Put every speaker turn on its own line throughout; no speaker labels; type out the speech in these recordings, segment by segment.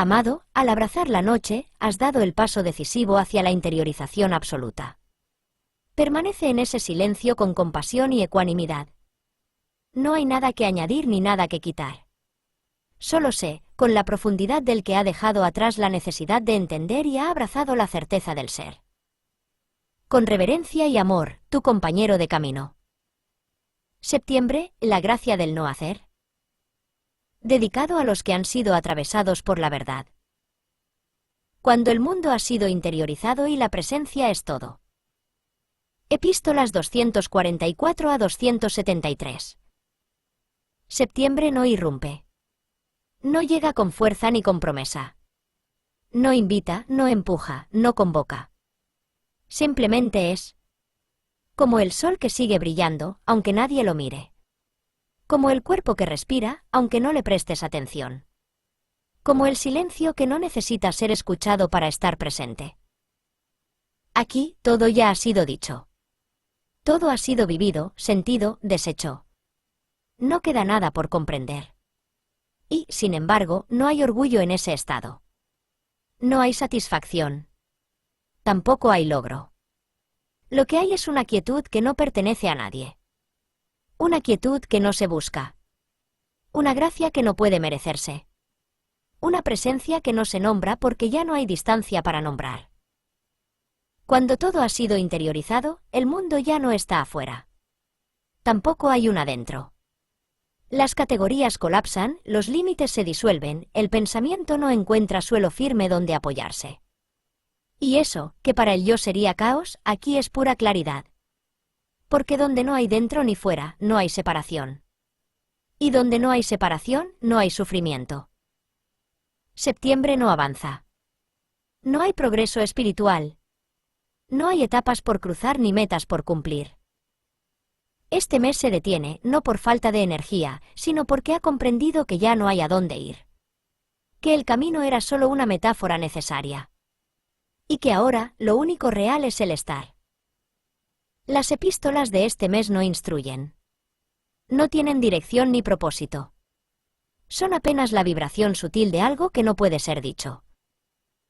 Amado, al abrazar la noche, has dado el paso decisivo hacia la interiorización absoluta. Permanece en ese silencio con compasión y ecuanimidad. No hay nada que añadir ni nada que quitar. Solo sé, con la profundidad del que ha dejado atrás la necesidad de entender y ha abrazado la certeza del ser. Con reverencia y amor, tu compañero de camino. Septiembre, la gracia del no hacer. Dedicado a los que han sido atravesados por la verdad. Cuando el mundo ha sido interiorizado y la presencia es todo. Epístolas 244 a 273. Septiembre no irrumpe. No llega con fuerza ni con promesa. No invita, no empuja, no convoca. Simplemente es. Como el sol que sigue brillando, aunque nadie lo mire. Como el cuerpo que respira, aunque no le prestes atención. Como el silencio que no necesita ser escuchado para estar presente. Aquí, todo ya ha sido dicho. Todo ha sido vivido, sentido, deshecho. No queda nada por comprender. Y, sin embargo, no hay orgullo en ese estado. No hay satisfacción. Tampoco hay logro. Lo que hay es una quietud que no pertenece a nadie. Una quietud que no se busca. Una gracia que no puede merecerse. Una presencia que no se nombra porque ya no hay distancia para nombrar. Cuando todo ha sido interiorizado, el mundo ya no está afuera. Tampoco hay un adentro. Las categorías colapsan, los límites se disuelven, el pensamiento no encuentra suelo firme donde apoyarse. Y eso, que para el yo sería caos, aquí es pura claridad. Porque donde no hay dentro ni fuera, no hay separación. Y donde no hay separación, no hay sufrimiento. Septiembre no avanza. No hay progreso espiritual. No hay etapas por cruzar ni metas por cumplir. Este mes se detiene, no por falta de energía, sino porque ha comprendido que ya no hay a dónde ir. Que el camino era solo una metáfora necesaria. Y que ahora, lo único real es el estar. Las epístolas de este mes no instruyen. No tienen dirección ni propósito. Son apenas la vibración sutil de algo que no puede ser dicho.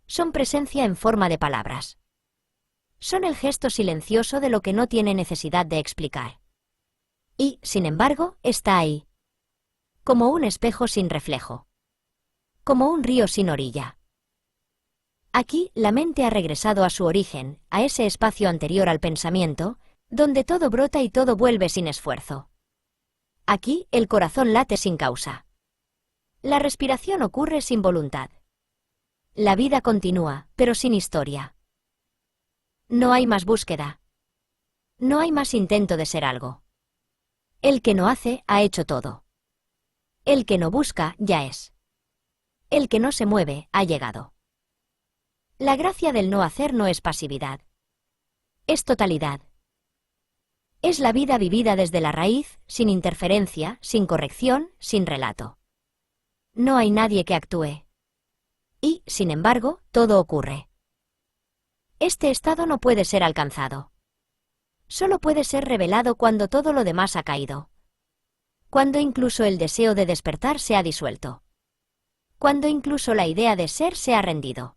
Son presencia en forma de palabras. Son el gesto silencioso de lo que no tiene necesidad de explicar. Y, sin embargo, está ahí. Como un espejo sin reflejo. Como un río sin orilla. Aquí, la mente ha regresado a su origen, a ese espacio anterior al pensamiento, donde todo brota y todo vuelve sin esfuerzo. Aquí, el corazón late sin causa. La respiración ocurre sin voluntad. La vida continúa, pero sin historia. No hay más búsqueda. No hay más intento de ser algo. El que no hace, ha hecho todo. El que no busca, ya es. El que no se mueve, ha llegado. La gracia del no hacer no es pasividad. Es totalidad. Es la vida vivida desde la raíz, sin interferencia, sin corrección, sin relato. No hay nadie que actúe. Y, sin embargo, todo ocurre. Este estado no puede ser alcanzado. Solo puede ser revelado cuando todo lo demás ha caído. Cuando incluso el deseo de despertar se ha disuelto. Cuando incluso la idea de ser se ha rendido.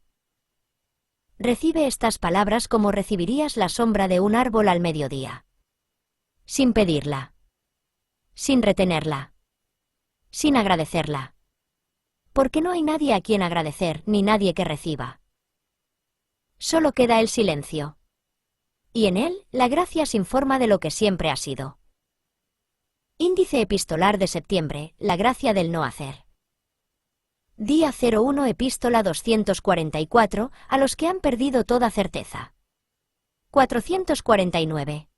Recibe estas palabras como recibirías la sombra de un árbol al mediodía. Sin pedirla. Sin retenerla. Sin agradecerla. Porque no hay nadie a quien agradecer, ni nadie que reciba. Solo queda el silencio. Y en él, la gracia sin forma de lo que siempre ha sido. Índice epistolar de septiembre, la gracia del no hacer. Día 01 Epístola 244, a los que han perdido toda certeza. 449.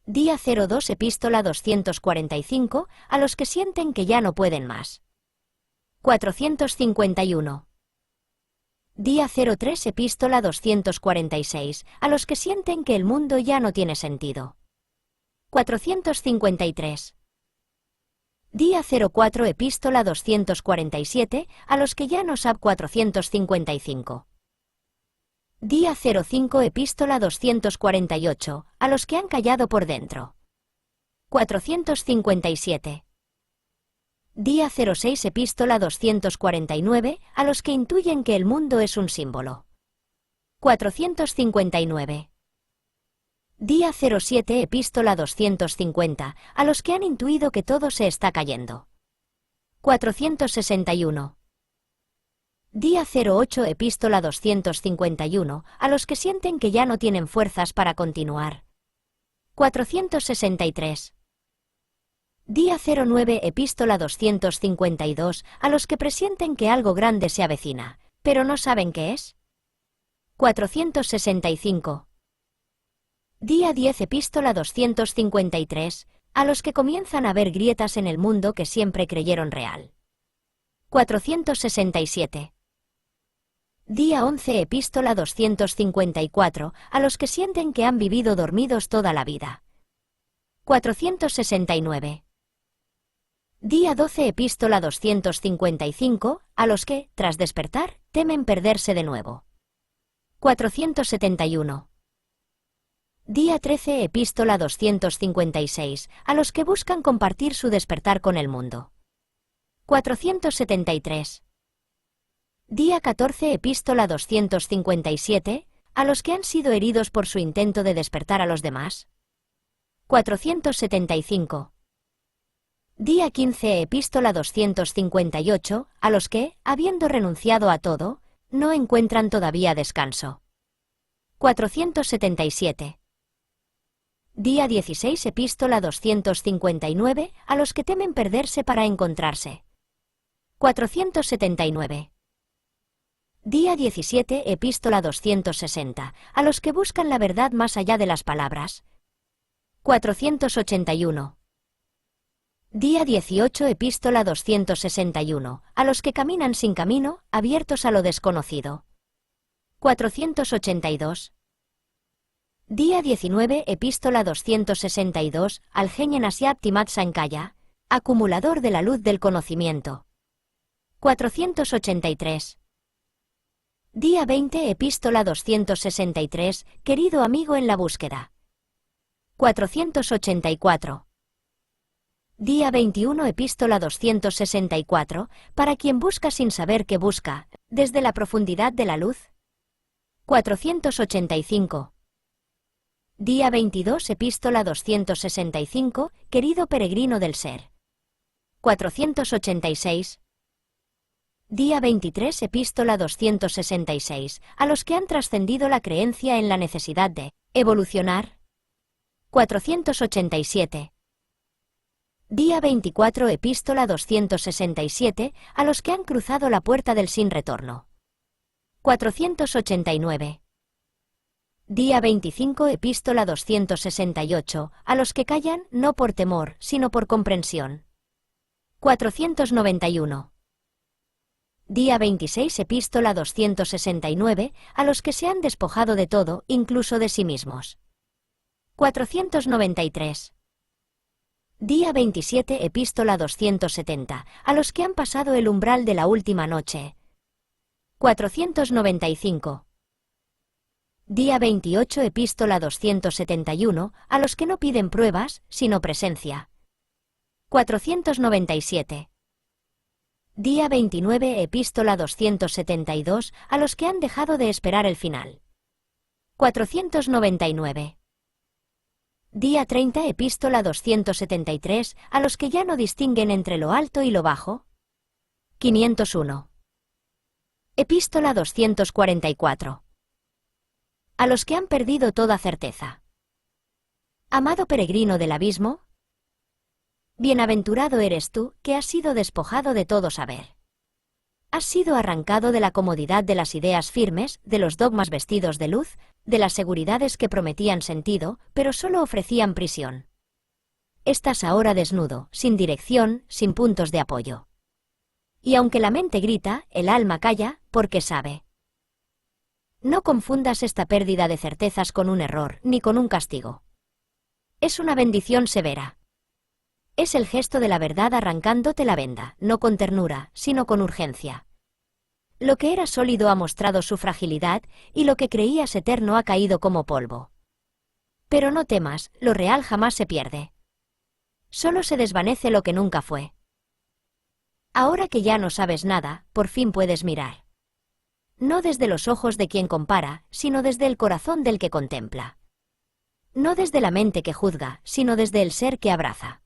Día 02 Epístola 245, a los que sienten que ya no pueden más. 451. Día 03 Epístola 246, a los que sienten que el mundo ya no tiene sentido. 453. Día 04 Epístola 247, a los que ya no saben 455. Día 05 Epístola 248, a los que han callado por dentro. 457. Día 06 Epístola 249, a los que intuyen que el mundo es un símbolo. 459. Día 07 Epístola 250, a los que han intuido que todo se está cayendo. 461. Día 08 Epístola 251, a los que sienten que ya no tienen fuerzas para continuar. 463. Día 09 Epístola 252, a los que presienten que algo grande se avecina, pero no saben qué es. 465. Día 10 Epístola 253, a los que comienzan a ver grietas en el mundo que siempre creyeron real. 467. Día 11 Epístola 254, a los que sienten que han vivido dormidos toda la vida. 469. Día 12 Epístola 255, a los que, tras despertar, temen perderse de nuevo. 471. Día 13 Epístola 256, a los que buscan compartir su despertar con el mundo. 473. Día 14 Epístola 257, a los que han sido heridos por su intento de despertar a los demás. 475. Día 15 Epístola 258, a los que, habiendo renunciado a todo, no encuentran todavía descanso. 477. Día 16 Epístola 259, a los que temen perderse para encontrarse. 479. Día 17 Epístola 260, a los que buscan la verdad más allá de las palabras. 481. Día 18 Epístola 261, a los que caminan sin camino, abiertos a lo desconocido. 482. Día 19 Epístola 262, al Genien Asiat Timat Sankaya, acumulador de la luz del conocimiento. 483. Día 20 Epístola 263, querido amigo en la búsqueda. 484. Día 21 Epístola 264, para quien busca sin saber qué busca, desde la profundidad de la luz. 485. Día 22 Epístola 265, querido peregrino del ser. 486. Día 23 Epístola 266, a los que han trascendido la creencia en la necesidad de evolucionar. 487. Día 24 Epístola 267, a los que han cruzado la puerta del sin retorno. 489. Día 25 Epístola 268, a los que callan no por temor, sino por comprensión. 491. Día 26 Epístola 269, a los que se han despojado de todo, incluso de sí mismos. 493. Día 27 Epístola 270, a los que han pasado el umbral de la última noche. 495. Día 28 Epístola 271, a los que no piden pruebas, sino presencia. 497. Día 29 Epístola 272, a los que han dejado de esperar el final. 499. Día 30 Epístola 273, a los que ya no distinguen entre lo alto y lo bajo. 501. Epístola 244. A los que han perdido toda certeza. Amado peregrino del abismo, bienaventurado eres tú, que has sido despojado de todo saber. Has sido arrancado de la comodidad de las ideas firmes, de los dogmas vestidos de luz, de las seguridades que prometían sentido, pero solo ofrecían prisión. Estás ahora desnudo, sin dirección, sin puntos de apoyo. Y aunque la mente grita, el alma calla, porque sabe. No confundas esta pérdida de certezas con un error, ni con un castigo. Es una bendición severa. Es el gesto de la verdad arrancándote la venda, no con ternura, sino con urgencia. Lo que era sólido ha mostrado su fragilidad, y lo que creías eterno ha caído como polvo. Pero no temas, lo real jamás se pierde. Solo se desvanece lo que nunca fue. Ahora que ya no sabes nada, por fin puedes mirar. No desde los ojos de quien compara, sino desde el corazón del que contempla. No desde la mente que juzga, sino desde el ser que abraza.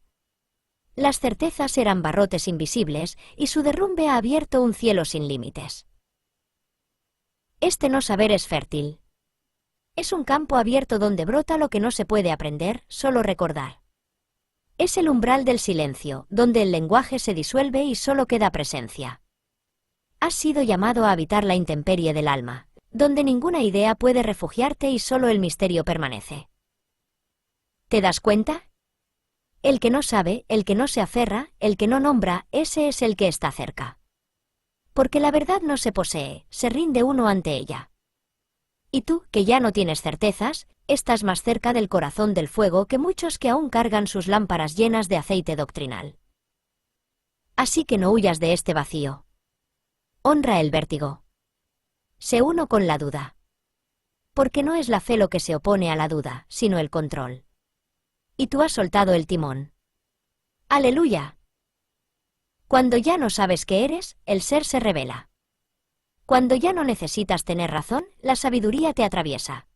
Las certezas eran barrotes invisibles, y su derrumbe ha abierto un cielo sin límites. Este no saber es fértil. Es un campo abierto donde brota lo que no se puede aprender, solo recordar. Es el umbral del silencio, donde el lenguaje se disuelve y solo queda presencia. Has sido llamado a habitar la intemperie del alma, donde ninguna idea puede refugiarte y solo el misterio permanece. ¿Te das cuenta? El que no sabe, el que no se aferra, el que no nombra, ese es el que está cerca. Porque la verdad no se posee, se rinde uno ante ella. Y tú, que ya no tienes certezas, estás más cerca del corazón del fuego que muchos que aún cargan sus lámparas llenas de aceite doctrinal. Así que no huyas de este vacío. Honra el vértigo. Sé uno con la duda. Porque no es la fe lo que se opone a la duda, sino el control. Y tú has soltado el timón. ¡Aleluya! Cuando ya no sabes qué eres, el ser se revela. Cuando ya no necesitas tener razón, la sabiduría te atraviesa.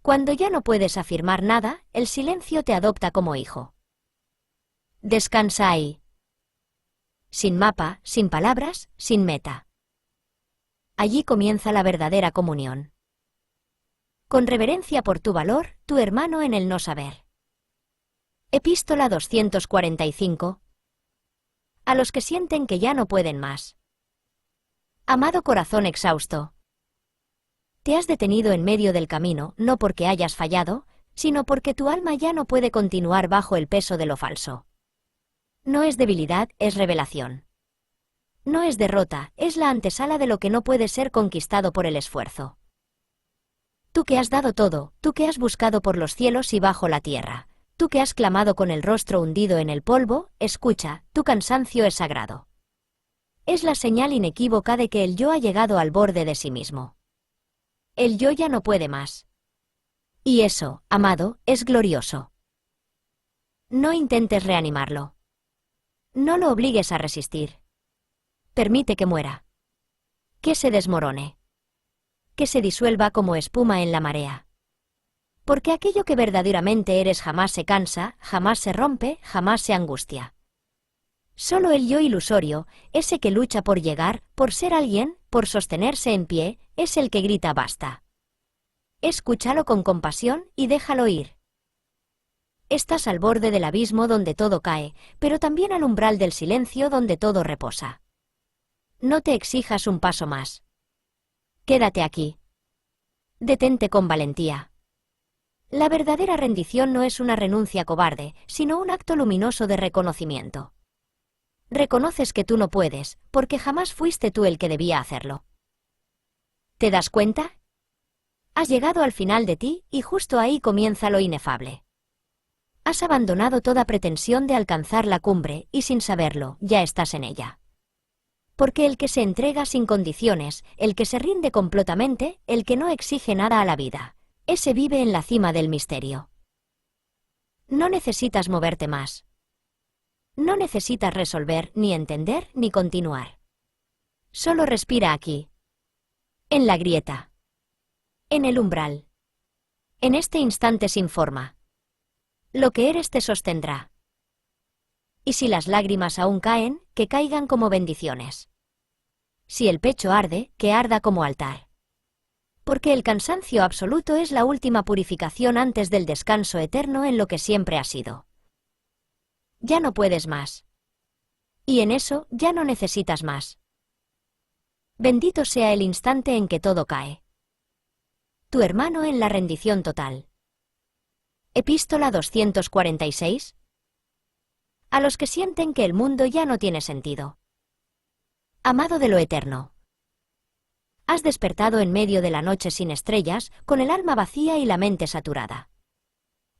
Cuando ya no puedes afirmar nada, el silencio te adopta como hijo. Descansa ahí. Sin mapa, sin palabras, sin meta. Allí comienza la verdadera comunión. Con reverencia por tu valor, tu hermano en el no saber. Epístola 245. A los que sienten que ya no pueden más. Amado corazón exhausto. Te has detenido en medio del camino, no porque hayas fallado, sino porque tu alma ya no puede continuar bajo el peso de lo falso. No es debilidad, es revelación. No es derrota, es la antesala de lo que no puede ser conquistado por el esfuerzo. Tú que has dado todo, tú que has buscado por los cielos y bajo la tierra, tú que has clamado con el rostro hundido en el polvo, escucha, tu cansancio es sagrado. Es la señal inequívoca de que el yo ha llegado al borde de sí mismo. El yo ya no puede más. Y eso, amado, es glorioso. No intentes reanimarlo. No lo obligues a resistir. Permite que muera. Que se desmorone. Que se disuelva como espuma en la marea. Porque aquello que verdaderamente eres jamás se cansa, jamás se rompe, jamás se angustia. Solo el yo ilusorio, ese que lucha por llegar, por ser alguien, por sostenerse en pie, es el que grita basta. Escúchalo con compasión y déjalo ir. Estás al borde del abismo donde todo cae, pero también al umbral del silencio donde todo reposa. No te exijas un paso más. Quédate aquí. Detente con valentía. La verdadera rendición no es una renuncia cobarde, sino un acto luminoso de reconocimiento. Reconoces que tú no puedes, porque jamás fuiste tú el que debía hacerlo. ¿Te das cuenta? Has llegado al final de ti, y justo ahí comienza lo inefable. Has abandonado toda pretensión de alcanzar la cumbre, y sin saberlo, ya estás en ella. Porque el que se entrega sin condiciones, el que se rinde completamente, el que no exige nada a la vida, ese vive en la cima del misterio. No necesitas moverte más. No necesitas resolver, ni entender, ni continuar. Solo respira aquí. En la grieta. En el umbral. En este instante sin forma. Lo que eres te sostendrá. Y si las lágrimas aún caen, que caigan como bendiciones. Si el pecho arde, que arda como altar. Porque el cansancio absoluto es la última purificación antes del descanso eterno en lo que siempre ha sido. Ya no puedes más. Y en eso ya no necesitas más. Bendito sea el instante en que todo cae. Tu hermano en la rendición total. Epístola 246. A los que sienten que el mundo ya no tiene sentido. Amado de lo eterno. Has despertado en medio de la noche sin estrellas, con el alma vacía y la mente saturada.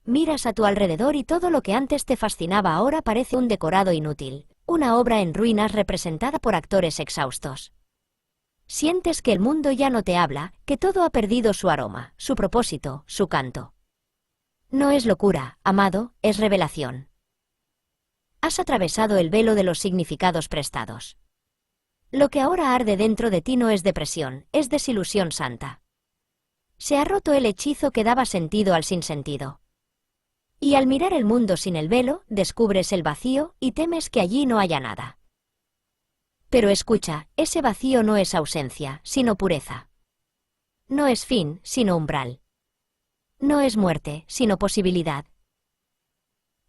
Miras a tu alrededor y todo lo que antes te fascinaba ahora parece un decorado inútil, una obra en ruinas representada por actores exhaustos. Sientes que el mundo ya no te habla, que todo ha perdido su aroma, su propósito, su canto. No es locura, amado, es revelación. Has atravesado el velo de los significados prestados. Lo que ahora arde dentro de ti no es depresión, es desilusión santa. Se ha roto el hechizo que daba sentido al sinsentido. Y al mirar el mundo sin el velo, descubres el vacío y temes que allí no haya nada. Pero escucha, ese vacío no es ausencia, sino pureza. No es fin, sino umbral. No es muerte, sino posibilidad.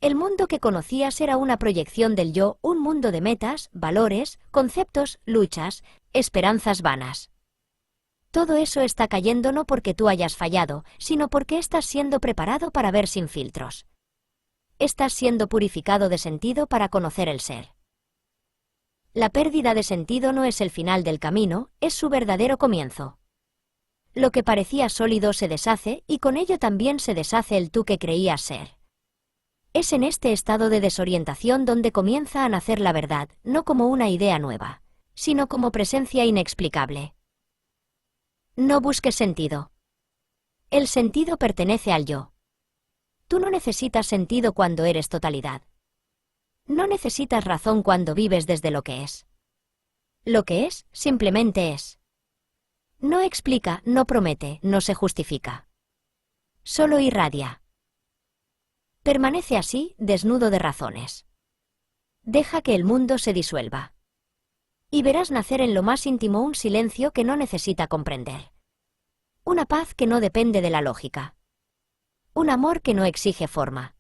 El mundo que conocías era una proyección del yo, un mundo de metas, valores, conceptos, luchas, esperanzas vanas. Todo eso está cayendo no porque tú hayas fallado, sino porque estás siendo preparado para ver sin filtros. Estás siendo purificado de sentido para conocer el ser. La pérdida de sentido no es el final del camino, es su verdadero comienzo. Lo que parecía sólido se deshace y con ello también se deshace el tú que creías ser. Es en este estado de desorientación donde comienza a nacer la verdad, no como una idea nueva, sino como presencia inexplicable. No busques sentido. El sentido pertenece al yo. Tú no necesitas sentido cuando eres totalidad. No necesitas razón cuando vives desde lo que es. Lo que es, simplemente es. No explica, no promete, no se justifica. Solo irradia. Permanece así, desnudo de razones. Deja que el mundo se disuelva. Y verás nacer en lo más íntimo un silencio que no necesita comprender. Una paz que no depende de la lógica. Un amor que no exige forma.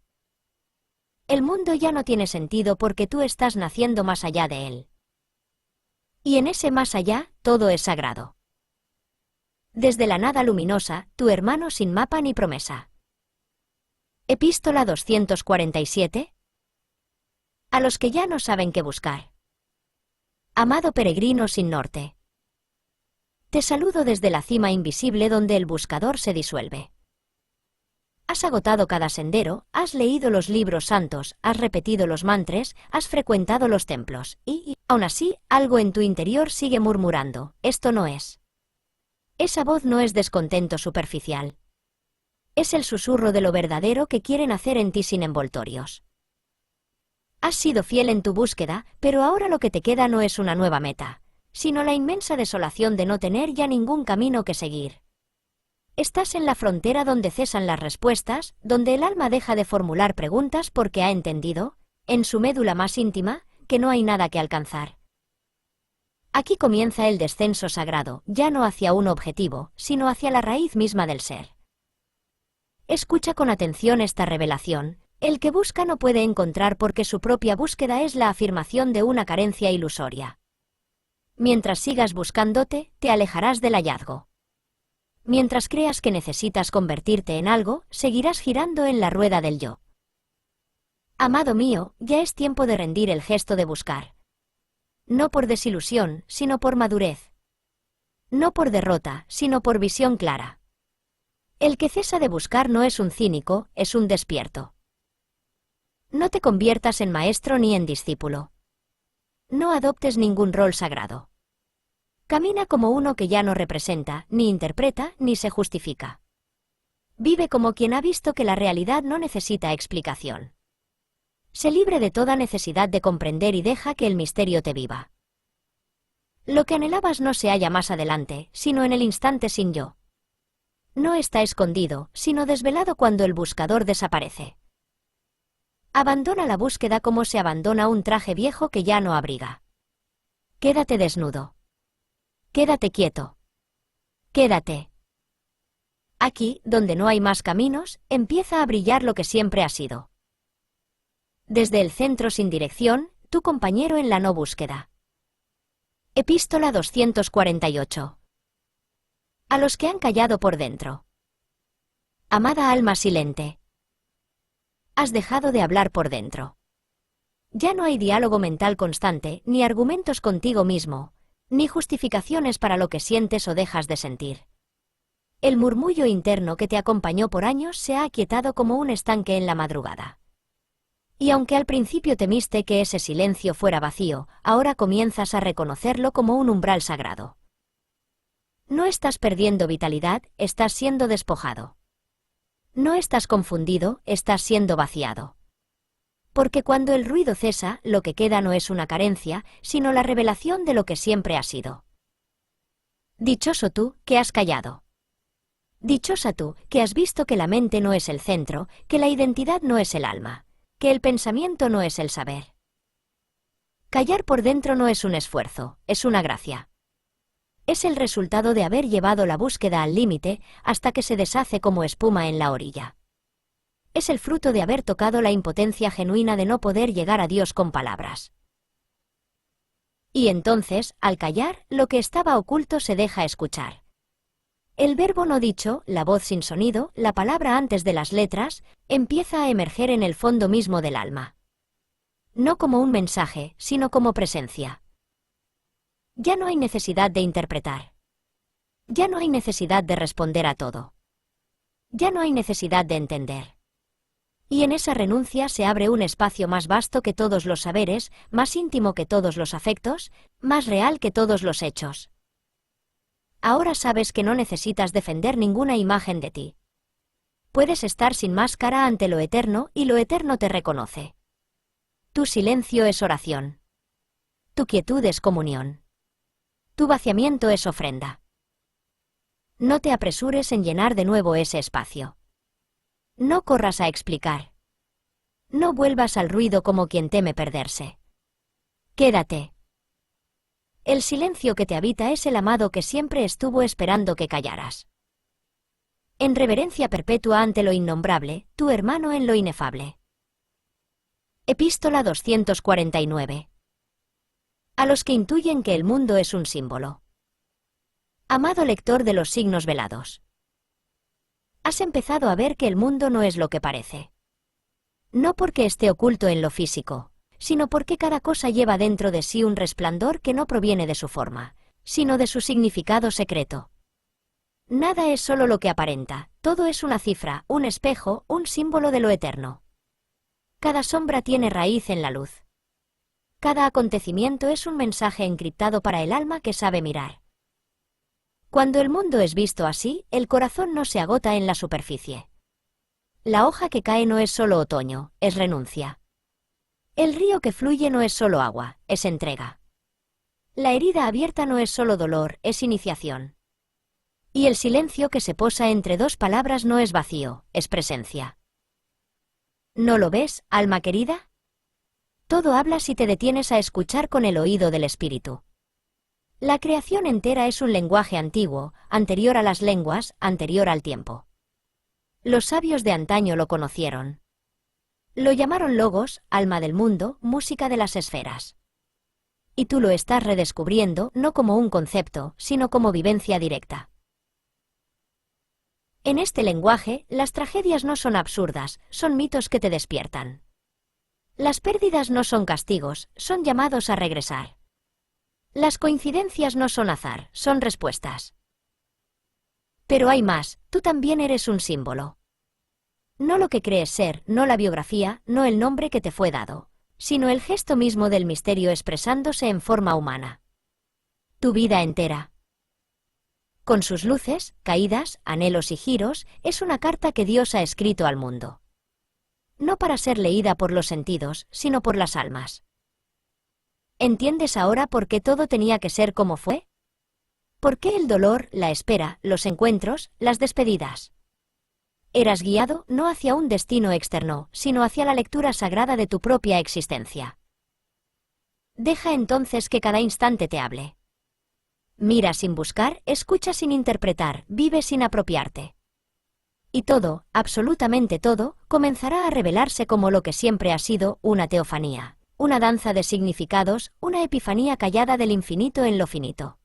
El mundo ya no tiene sentido porque tú estás naciendo más allá de él. Y en ese más allá, todo es sagrado. Desde la nada luminosa, tu hermano sin mapa ni promesa. Epístola 247. A los que ya no saben qué buscar. Amado peregrino sin norte. Te saludo desde la cima invisible donde el buscador se disuelve. Has agotado cada sendero, has leído los libros santos, has repetido los mantras, has frecuentado los templos, y, aún así, algo en tu interior sigue murmurando, esto no es. Esa voz no es descontento superficial. Es el susurro de lo verdadero que quieren hacer en ti sin envoltorios. Has sido fiel en tu búsqueda, pero ahora lo que te queda no es una nueva meta, sino la inmensa desolación de no tener ya ningún camino que seguir. Estás en la frontera donde cesan las respuestas, donde el alma deja de formular preguntas porque ha entendido, en su médula más íntima, que no hay nada que alcanzar. Aquí comienza el descenso sagrado, ya no hacia un objetivo, sino hacia la raíz misma del ser. Escucha con atención esta revelación. El que busca no puede encontrar porque su propia búsqueda es la afirmación de una carencia ilusoria. Mientras sigas buscándote, te alejarás del hallazgo. Mientras creas que necesitas convertirte en algo, seguirás girando en la rueda del yo. Amado mío, ya es tiempo de rendir el gesto de buscar. No por desilusión, sino por madurez. No por derrota, sino por visión clara. El que cesa de buscar no es un cínico, es un despierto. No te conviertas en maestro ni en discípulo. No adoptes ningún rol sagrado. Camina como uno que ya no representa, ni interpreta, ni se justifica. Vive como quien ha visto que la realidad no necesita explicación. Sé libre de toda necesidad de comprender y deja que el misterio te viva. Lo que anhelabas no se halla más adelante, sino en el instante sin yo. No está escondido, sino desvelado cuando el buscador desaparece. Abandona la búsqueda como se abandona un traje viejo que ya no abriga. Quédate desnudo. Quédate quieto. Quédate. Aquí, donde no hay más caminos, empieza a brillar lo que siempre ha sido. Desde el centro sin dirección, tu compañero en la no búsqueda. Epístola 248. A los que han callado por dentro. Amada alma silente. Has dejado de hablar por dentro. Ya no hay diálogo mental constante, ni argumentos contigo mismo, ni justificaciones para lo que sientes o dejas de sentir. El murmullo interno que te acompañó por años se ha aquietado como un estanque en la madrugada. Y aunque al principio temiste que ese silencio fuera vacío, ahora comienzas a reconocerlo como un umbral sagrado. No estás perdiendo vitalidad, estás siendo despojado. No estás confundido, estás siendo vaciado. Porque cuando el ruido cesa, lo que queda no es una carencia, sino la revelación de lo que siempre ha sido. Dichoso tú, que has callado. Dichosa tú, que has visto que la mente no es el centro, que la identidad no es el alma, que el pensamiento no es el saber. Callar por dentro no es un esfuerzo, es una gracia. Es el resultado de haber llevado la búsqueda al límite hasta que se deshace como espuma en la orilla. Es el fruto de haber tocado la impotencia genuina de no poder llegar a Dios con palabras. Y entonces, al callar, lo que estaba oculto se deja escuchar. El verbo no dicho, la voz sin sonido, la palabra antes de las letras, empieza a emerger en el fondo mismo del alma. No como un mensaje, sino como presencia. Ya no hay necesidad de interpretar. Ya no hay necesidad de responder a todo. Ya no hay necesidad de entender. Y en esa renuncia se abre un espacio más vasto que todos los saberes, más íntimo que todos los afectos, más real que todos los hechos. Ahora sabes que no necesitas defender ninguna imagen de ti. Puedes estar sin máscara ante lo eterno y lo eterno te reconoce. Tu silencio es oración. Tu quietud es comunión. Tu vaciamiento es ofrenda. No te apresures en llenar de nuevo ese espacio. No corras a explicar. No vuelvas al ruido como quien teme perderse. Quédate. El silencio que te habita es el amado que siempre estuvo esperando que callaras. En reverencia perpetua ante lo innombrable, tu hermano en lo inefable. Epístola 249. A los que intuyen que el mundo es un símbolo. Amado lector de los signos velados. Has empezado a ver que el mundo no es lo que parece. No porque esté oculto en lo físico, sino porque cada cosa lleva dentro de sí un resplandor que no proviene de su forma, sino de su significado secreto. Nada es solo lo que aparenta, todo es una cifra, un espejo, un símbolo de lo eterno. Cada sombra tiene raíz en la luz. Cada acontecimiento es un mensaje encriptado para el alma que sabe mirar. Cuando el mundo es visto así, el corazón no se agota en la superficie. La hoja que cae no es solo otoño, es renuncia. El río que fluye no es solo agua, es entrega. La herida abierta no es solo dolor, es iniciación. Y el silencio que se posa entre dos palabras no es vacío, es presencia. ¿No lo ves, alma querida? Todo habla si te detienes a escuchar con el oído del espíritu. La creación entera es un lenguaje antiguo, anterior a las lenguas, anterior al tiempo. Los sabios de antaño lo conocieron. Lo llamaron logos, alma del mundo, música de las esferas. Y tú lo estás redescubriendo no como un concepto, sino como vivencia directa. En este lenguaje, las tragedias no son absurdas, son mitos que te despiertan. Las pérdidas no son castigos, son llamados a regresar. Las coincidencias no son azar, son respuestas. Pero hay más, tú también eres un símbolo. No lo que crees ser, no la biografía, no el nombre que te fue dado, sino el gesto mismo del misterio expresándose en forma humana. Tu vida entera. Con sus luces, caídas, anhelos y giros, es una carta que Dios ha escrito al mundo. No para ser leída por los sentidos, sino por las almas. ¿Entiendes ahora por qué todo tenía que ser como fue? ¿Por qué el dolor, la espera, los encuentros, las despedidas? Eras guiado no hacia un destino externo, sino hacia la lectura sagrada de tu propia existencia. Deja entonces que cada instante te hable. Mira sin buscar, escucha sin interpretar, vive sin apropiarte. Y todo, absolutamente todo, comenzará a revelarse como lo que siempre ha sido, una teofanía. Una danza de significados, una epifanía callada del infinito en lo finito.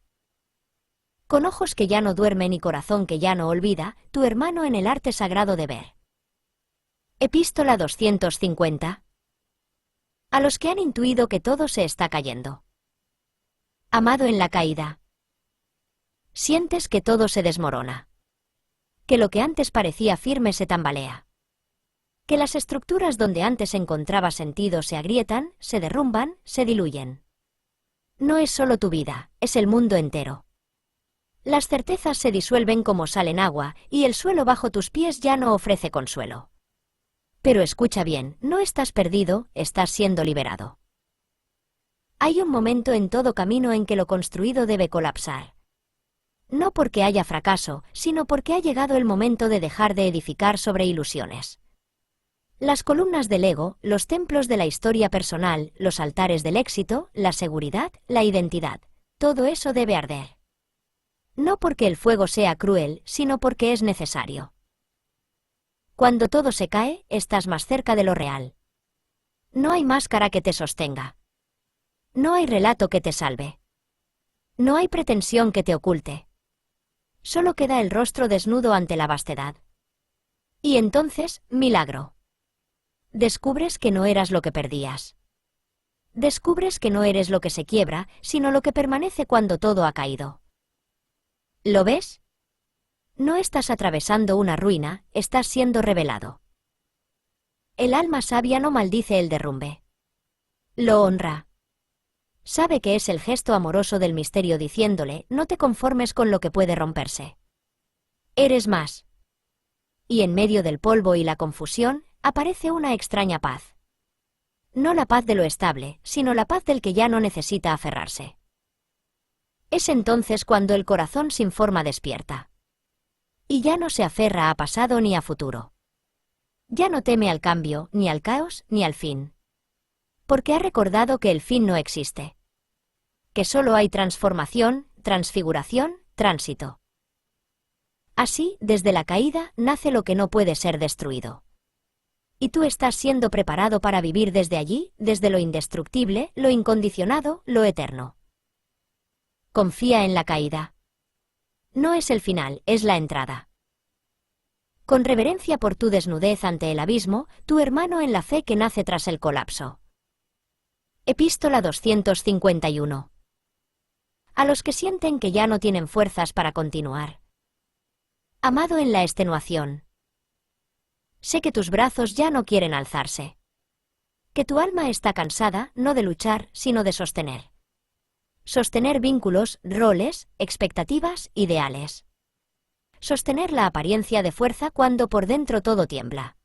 Con ojos que ya no duermen y corazón que ya no olvida, tu hermano en el arte sagrado de ver. Epístola 250. A los que han intuido que todo se está cayendo. Amado en la caída. Sientes que todo se desmorona. Que lo que antes parecía firme se tambalea. Que las estructuras donde antes encontraba sentido se agrietan, se derrumban, se diluyen. No es solo tu vida, es el mundo entero. Las certezas se disuelven como sal en agua, y el suelo bajo tus pies ya no ofrece consuelo. Pero escucha bien, no estás perdido, estás siendo liberado. Hay un momento en todo camino en que lo construido debe colapsar. No porque haya fracaso, sino porque ha llegado el momento de dejar de edificar sobre ilusiones. Las columnas del ego, los templos de la historia personal, los altares del éxito, la seguridad, la identidad, todo eso debe arder. No porque el fuego sea cruel, sino porque es necesario. Cuando todo se cae, estás más cerca de lo real. No hay máscara que te sostenga. No hay relato que te salve. No hay pretensión que te oculte. Solo queda el rostro desnudo ante la vastedad. Y entonces, milagro. Descubres que no eras lo que perdías. Descubres que no eres lo que se quiebra, sino lo que permanece cuando todo ha caído. ¿Lo ves? No estás atravesando una ruina, estás siendo revelado. El alma sabia no maldice el derrumbe. Lo honra. Sabe que es el gesto amoroso del misterio diciéndole, no te conformes con lo que puede romperse. Eres más. Y en medio del polvo y la confusión, aparece una extraña paz. No la paz de lo estable, sino la paz del que ya no necesita aferrarse. Es entonces cuando el corazón sin forma despierta. Y ya no se aferra a pasado ni a futuro. Ya no teme al cambio, ni al caos, ni al fin. Porque ha recordado que el fin no existe. Que solo hay transformación, transfiguración, tránsito. Así, desde la caída, nace lo que no puede ser destruido. Y tú estás siendo preparado para vivir desde allí, desde lo indestructible, lo incondicionado, lo eterno. Confía en la caída. No es el final, es la entrada. Con reverencia por tu desnudez ante el abismo, tu hermano en la fe que nace tras el colapso. Epístola 251. A los que sienten que ya no tienen fuerzas para continuar. Amado en la extenuación. Sé que tus brazos ya no quieren alzarse. Que tu alma está cansada, no de luchar, sino de sostener. Sostener vínculos, roles, expectativas, ideales. Sostener la apariencia de fuerza cuando por dentro todo tiembla.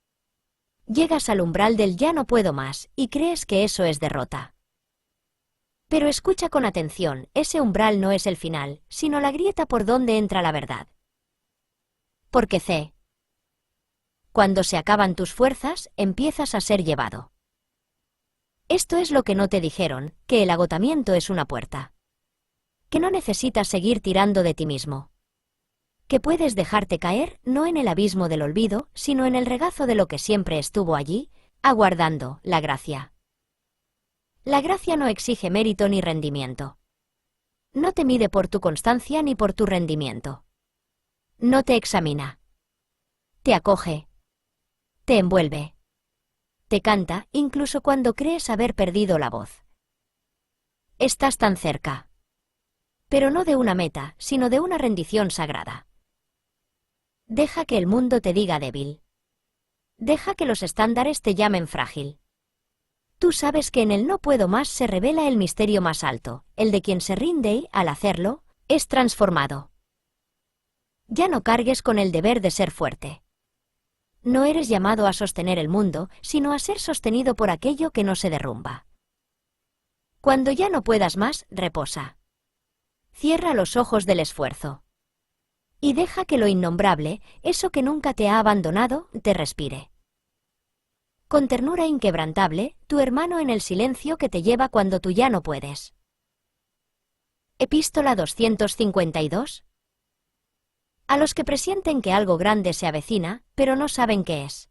Llegas al umbral del ya no puedo más, y crees que eso es derrota. Pero escucha con atención, ese umbral no es el final, sino la grieta por donde entra la verdad. Porque sé. Cuando se acaban tus fuerzas, empiezas a ser llevado. Esto es lo que no te dijeron, que el agotamiento es una puerta. Que no necesitas seguir tirando de ti mismo. Que puedes dejarte caer, no en el abismo del olvido, sino en el regazo de lo que siempre estuvo allí, aguardando, la gracia. La gracia no exige mérito ni rendimiento. No te mide por tu constancia ni por tu rendimiento. No te examina. Te acoge. Te envuelve. Te canta, incluso cuando crees haber perdido la voz. Estás tan cerca. Pero no de una meta, sino de una rendición sagrada. Deja que el mundo te diga débil. Deja que los estándares te llamen frágil. Tú sabes que en el no puedo más se revela el misterio más alto, el de quien se rinde y, al hacerlo, es transformado. Ya no cargues con el deber de ser fuerte. No eres llamado a sostener el mundo, sino a ser sostenido por aquello que no se derrumba. Cuando ya no puedas más, reposa. Cierra los ojos del esfuerzo. Y deja que lo innombrable, eso que nunca te ha abandonado, te respire. Con ternura inquebrantable, tu hermano en el silencio que te lleva cuando tú ya no puedes. Epístola 252. A los que presienten que algo grande se avecina, pero no saben qué es.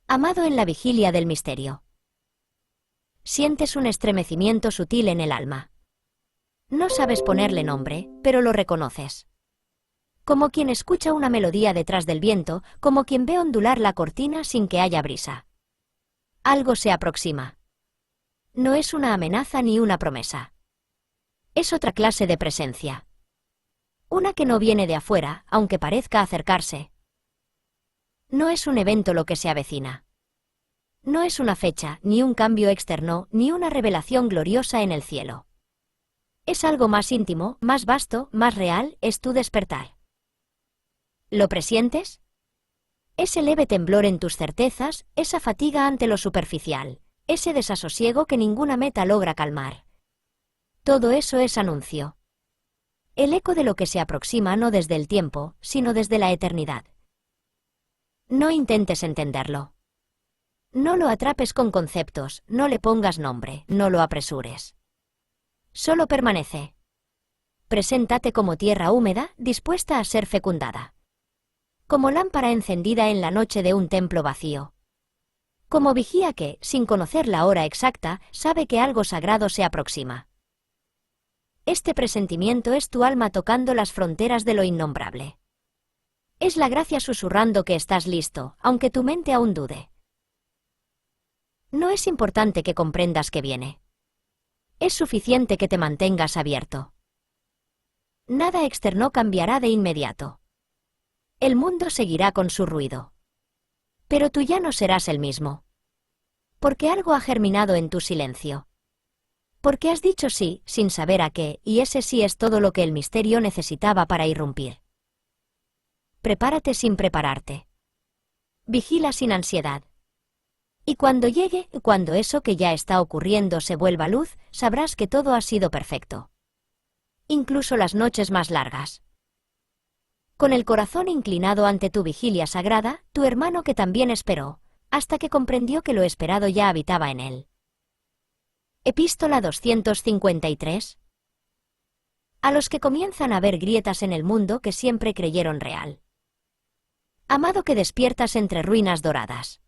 Amado en la vigilia del misterio. Sientes un estremecimiento sutil en el alma. No sabes ponerle nombre, pero lo reconoces. Como quien escucha una melodía detrás del viento, como quien ve ondular la cortina sin que haya brisa. Algo se aproxima. No es una amenaza ni una promesa. Es otra clase de presencia. Una que no viene de afuera, aunque parezca acercarse. No es un evento lo que se avecina. No es una fecha, ni un cambio externo, ni una revelación gloriosa en el cielo. Es algo más íntimo, más vasto, más real, es tu despertar. ¿Lo presientes? Ese leve temblor en tus certezas, esa fatiga ante lo superficial, ese desasosiego que ninguna meta logra calmar. Todo eso es anuncio. El eco de lo que se aproxima no desde el tiempo, sino desde la eternidad. No intentes entenderlo. No lo atrapes con conceptos, no le pongas nombre, no lo apresures. Solo permanece. Preséntate como tierra húmeda, dispuesta a ser fecundada. Como lámpara encendida en la noche de un templo vacío. Como vigía que, sin conocer la hora exacta, sabe que algo sagrado se aproxima. Este presentimiento es tu alma tocando las fronteras de lo innombrable. Es la gracia susurrando que estás listo, aunque tu mente aún dude. No es importante que comprendas que viene. Es suficiente que te mantengas abierto. Nada externo cambiará de inmediato. El mundo seguirá con su ruido. Pero tú ya no serás el mismo. Porque algo ha germinado en tu silencio. Porque has dicho sí, sin saber a qué, y ese sí es todo lo que el misterio necesitaba para irrumpir. Prepárate sin prepararte. Vigila sin ansiedad. Y cuando llegue, cuando eso que ya está ocurriendo se vuelva luz, sabrás que todo ha sido perfecto. Incluso las noches más largas. Con el corazón inclinado ante tu vigilia sagrada, tu hermano que también esperó, hasta que comprendió que lo esperado ya habitaba en él. Epístola 253. A los que comienzan a ver grietas en el mundo que siempre creyeron real. Amado que despiertas entre ruinas doradas.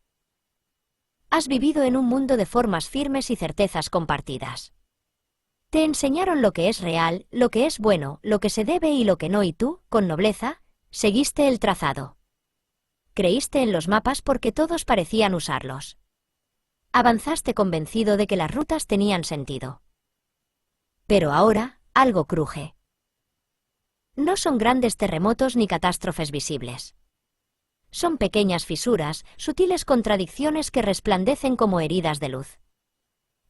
Has vivido en un mundo de formas firmes y certezas compartidas. Te enseñaron lo que es real, lo que es bueno, lo que se debe y lo que no, y tú, con nobleza, seguiste el trazado. Creíste en los mapas porque todos parecían usarlos. Avanzaste convencido de que las rutas tenían sentido. Pero ahora, algo cruje. No son grandes terremotos ni catástrofes visibles. Son pequeñas fisuras, sutiles contradicciones que resplandecen como heridas de luz.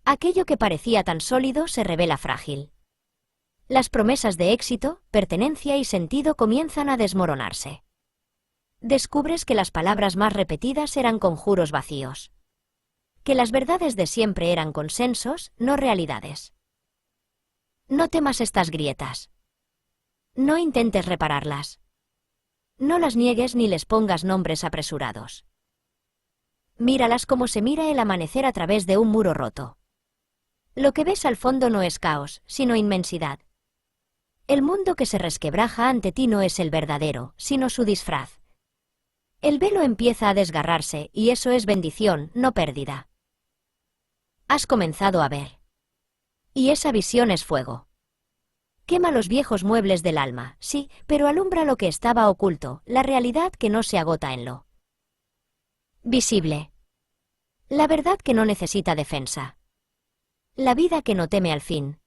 Aquello que parecía tan sólido se revela frágil. Las promesas de éxito, pertenencia y sentido comienzan a desmoronarse. Descubres que las palabras más repetidas eran conjuros vacíos. Que las verdades de siempre eran consensos, no realidades. No temas estas grietas. No intentes repararlas. No las niegues ni les pongas nombres apresurados. Míralas como se mira el amanecer a través de un muro roto. Lo que ves al fondo no es caos, sino inmensidad. El mundo que se resquebraja ante ti no es el verdadero, sino su disfraz. El velo empieza a desgarrarse, y eso es bendición, no pérdida. Has comenzado a ver. Y esa visión es fuego. Quema los viejos muebles del alma, sí, pero alumbra lo que estaba oculto, la realidad que no se agota en lo visible. La verdad que no necesita defensa. La vida que no teme al fin.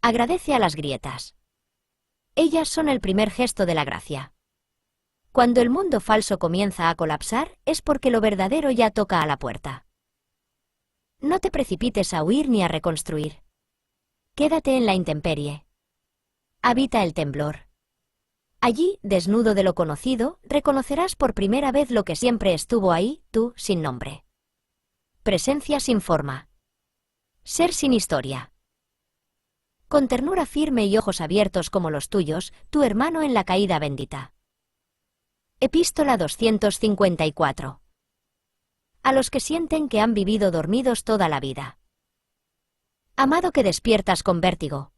Agradece a las grietas. Ellas son el primer gesto de la gracia. Cuando el mundo falso comienza a colapsar, es porque lo verdadero ya toca a la puerta. No te precipites a huir ni a reconstruir. Quédate en la intemperie. Habita el temblor. Allí, desnudo de lo conocido, reconocerás por primera vez lo que siempre estuvo ahí, tú, sin nombre. Presencia sin forma. Ser sin historia. Con ternura firme y ojos abiertos como los tuyos, tu hermano en la caída bendita. Epístola 254. A los que sienten que han vivido dormidos toda la vida. Amado que despiertas con vértigo.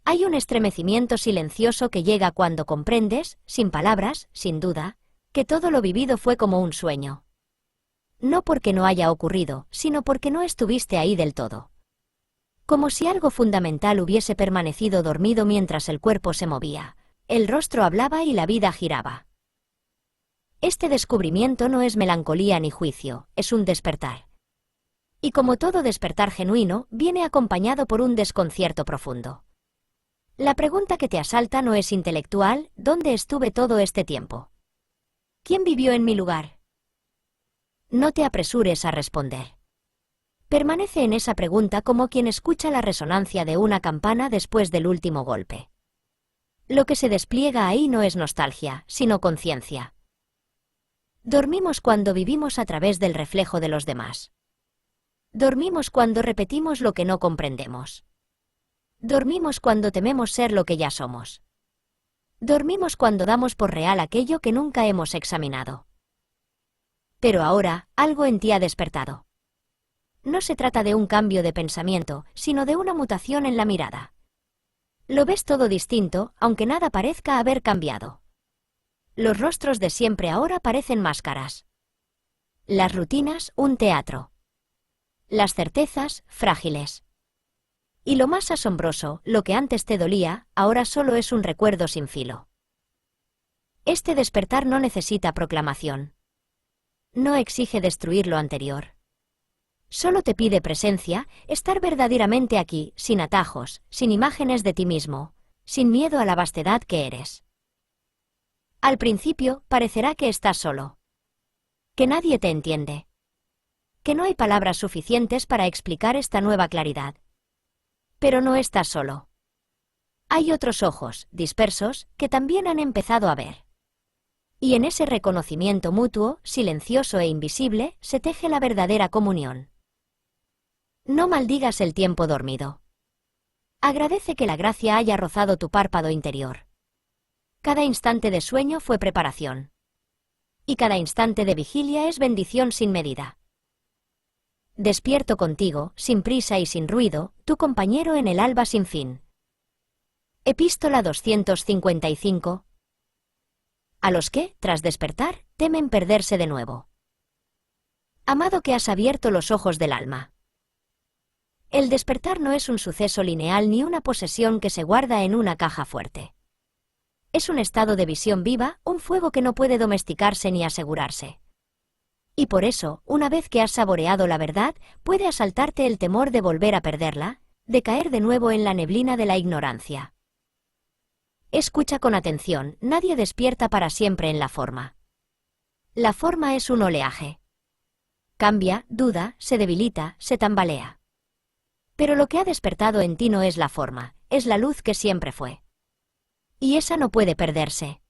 Hay un estremecimiento silencioso que llega cuando comprendes, sin palabras, sin duda, que todo lo vivido fue como un sueño. No porque no haya ocurrido, sino porque no estuviste ahí del todo. Como si algo fundamental hubiese permanecido dormido mientras el cuerpo se movía, el rostro hablaba y la vida giraba. Este descubrimiento no es melancolía ni juicio, es un despertar. Y como todo despertar genuino, viene acompañado por un desconcierto profundo. La pregunta que te asalta no es intelectual, ¿dónde estuve todo este tiempo? ¿Quién vivió en mi lugar? No te apresures a responder. Permanece en esa pregunta como quien escucha la resonancia de una campana después del último golpe. Lo que se despliega ahí no es nostalgia, sino conciencia. Dormimos cuando vivimos a través del reflejo de los demás. Dormimos cuando repetimos lo que no comprendemos. Dormimos cuando tememos ser lo que ya somos. Dormimos cuando damos por real aquello que nunca hemos examinado. Pero ahora, algo en ti ha despertado. No se trata de un cambio de pensamiento, sino de una mutación en la mirada. Lo ves todo distinto, aunque nada parezca haber cambiado. Los rostros de siempre ahora parecen máscaras. Las rutinas, un teatro. Las certezas, frágiles. Y lo más asombroso, lo que antes te dolía, ahora solo es un recuerdo sin filo. Este despertar no necesita proclamación. No exige destruir lo anterior. Solo te pide presencia, estar verdaderamente aquí, sin atajos, sin imágenes de ti mismo, sin miedo a la vastedad que eres. Al principio, parecerá que estás solo. Que nadie te entiende. Que no hay palabras suficientes para explicar esta nueva claridad. Pero no estás solo. Hay otros ojos, dispersos, que también han empezado a ver. Y en ese reconocimiento mutuo, silencioso e invisible, se teje la verdadera comunión. No maldigas el tiempo dormido. Agradece que la gracia haya rozado tu párpado interior. Cada instante de sueño fue preparación. Y cada instante de vigilia es bendición sin medida. Despierto contigo, sin prisa y sin ruido, tu compañero en el alba sin fin. Epístola 255. A los que, tras despertar, temen perderse de nuevo. Amado que has abierto los ojos del alma. El despertar no es un suceso lineal ni una posesión que se guarda en una caja fuerte. Es un estado de visión viva, un fuego que no puede domesticarse ni asegurarse. Y por eso, una vez que has saboreado la verdad, puede asaltarte el temor de volver a perderla, de caer de nuevo en la neblina de la ignorancia. Escucha con atención, nadie despierta para siempre en la forma. La forma es un oleaje. Cambia, duda, se debilita, se tambalea. Pero lo que ha despertado en ti no es la forma, es la luz que siempre fue. Y esa no puede perderse.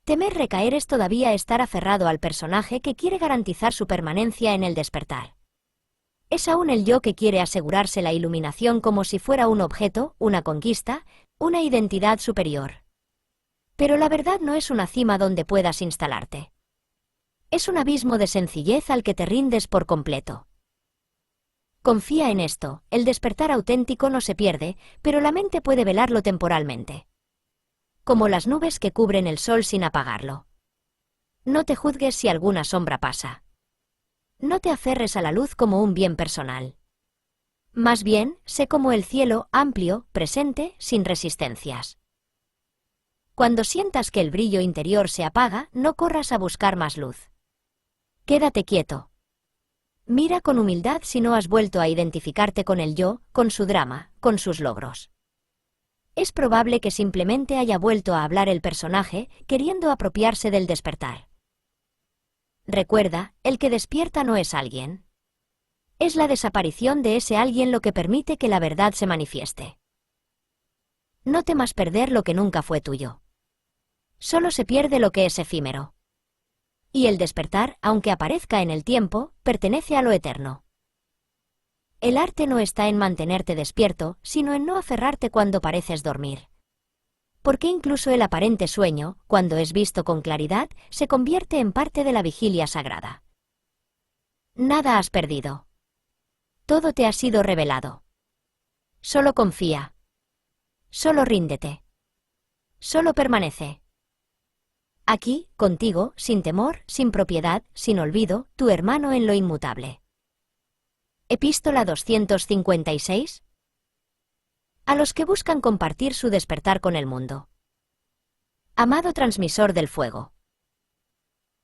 Temer recaer es todavía estar aferrado al personaje que quiere garantizar su permanencia en el despertar. Es aún el yo que quiere asegurarse la iluminación como si fuera un objeto, una conquista, una identidad superior. Pero la verdad no es una cima donde puedas instalarte. Es un abismo de sencillez al que te rindes por completo. Confía en esto, el despertar auténtico no se pierde, pero la mente puede velarlo temporalmente. Como las nubes que cubren el sol sin apagarlo. No te juzgues si alguna sombra pasa. No te aferres a la luz como un bien personal. Más bien, sé como el cielo, amplio, presente, sin resistencias. Cuando sientas que el brillo interior se apaga, no corras a buscar más luz. Quédate quieto. Mira con humildad si no has vuelto a identificarte con el yo, con su drama, con sus logros. Es probable que simplemente haya vuelto a hablar el personaje, queriendo apropiarse del despertar. Recuerda, el que despierta no es alguien. Es la desaparición de ese alguien lo que permite que la verdad se manifieste. No temas perder lo que nunca fue tuyo. Solo se pierde lo que es efímero. Y el despertar, aunque aparezca en el tiempo, pertenece a lo eterno. El arte no está en mantenerte despierto, sino en no aferrarte cuando pareces dormir. Porque incluso el aparente sueño, cuando es visto con claridad, se convierte en parte de la vigilia sagrada. Nada has perdido. Todo te ha sido revelado. Solo confía. Solo ríndete. Solo permanece. Aquí, contigo, sin temor, sin propiedad, sin olvido, tu hermano en lo inmutable. Epístola 256. A los que buscan compartir su despertar con el mundo. Amado transmisor del fuego.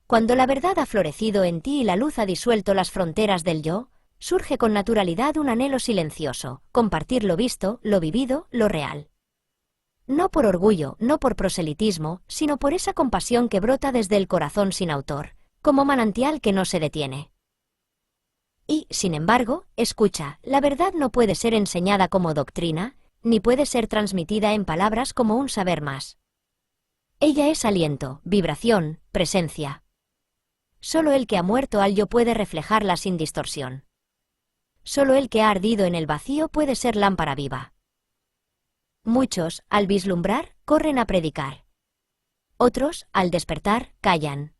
Cuando la verdad ha florecido en ti y la luz ha disuelto las fronteras del yo, surge con naturalidad un anhelo silencioso, compartir lo visto, lo vivido, lo real. No por orgullo, no por proselitismo, sino por esa compasión que brota desde el corazón sin autor, como manantial que no se detiene. Y, sin embargo, escucha, la verdad no puede ser enseñada como doctrina, ni puede ser transmitida en palabras como un saber más. Ella es aliento, vibración, presencia. Solo el que ha muerto al yo puede reflejarla sin distorsión. Solo el que ha ardido en el vacío puede ser lámpara viva. Muchos, al vislumbrar, corren a predicar. Otros, al despertar, callan.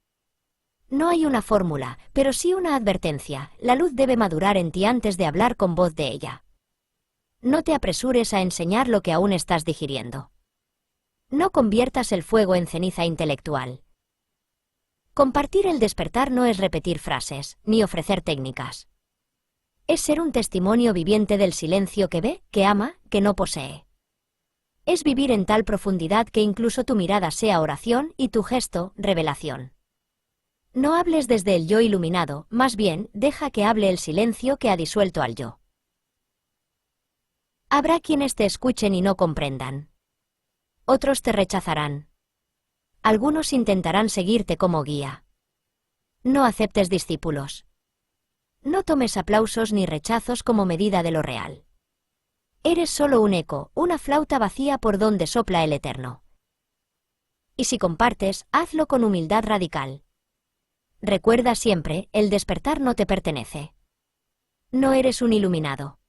No hay una fórmula, pero sí una advertencia: la luz debe madurar en ti antes de hablar con voz de ella. No te apresures a enseñar lo que aún estás digiriendo. No conviertas el fuego en ceniza intelectual. Compartir el despertar no es repetir frases, ni ofrecer técnicas. Es ser un testimonio viviente del silencio que ve, que ama, que no posee. Es vivir en tal profundidad que incluso tu mirada sea oración y tu gesto, revelación. No hables desde el yo iluminado, más bien, deja que hable el silencio que ha disuelto al yo. Habrá quienes te escuchen y no comprendan. Otros te rechazarán. Algunos intentarán seguirte como guía. No aceptes discípulos. No tomes aplausos ni rechazos como medida de lo real. Eres solo un eco, una flauta vacía por donde sopla el Eterno. Y si compartes, hazlo con humildad radical. Recuerda siempre, el despertar no te pertenece. No eres un iluminado.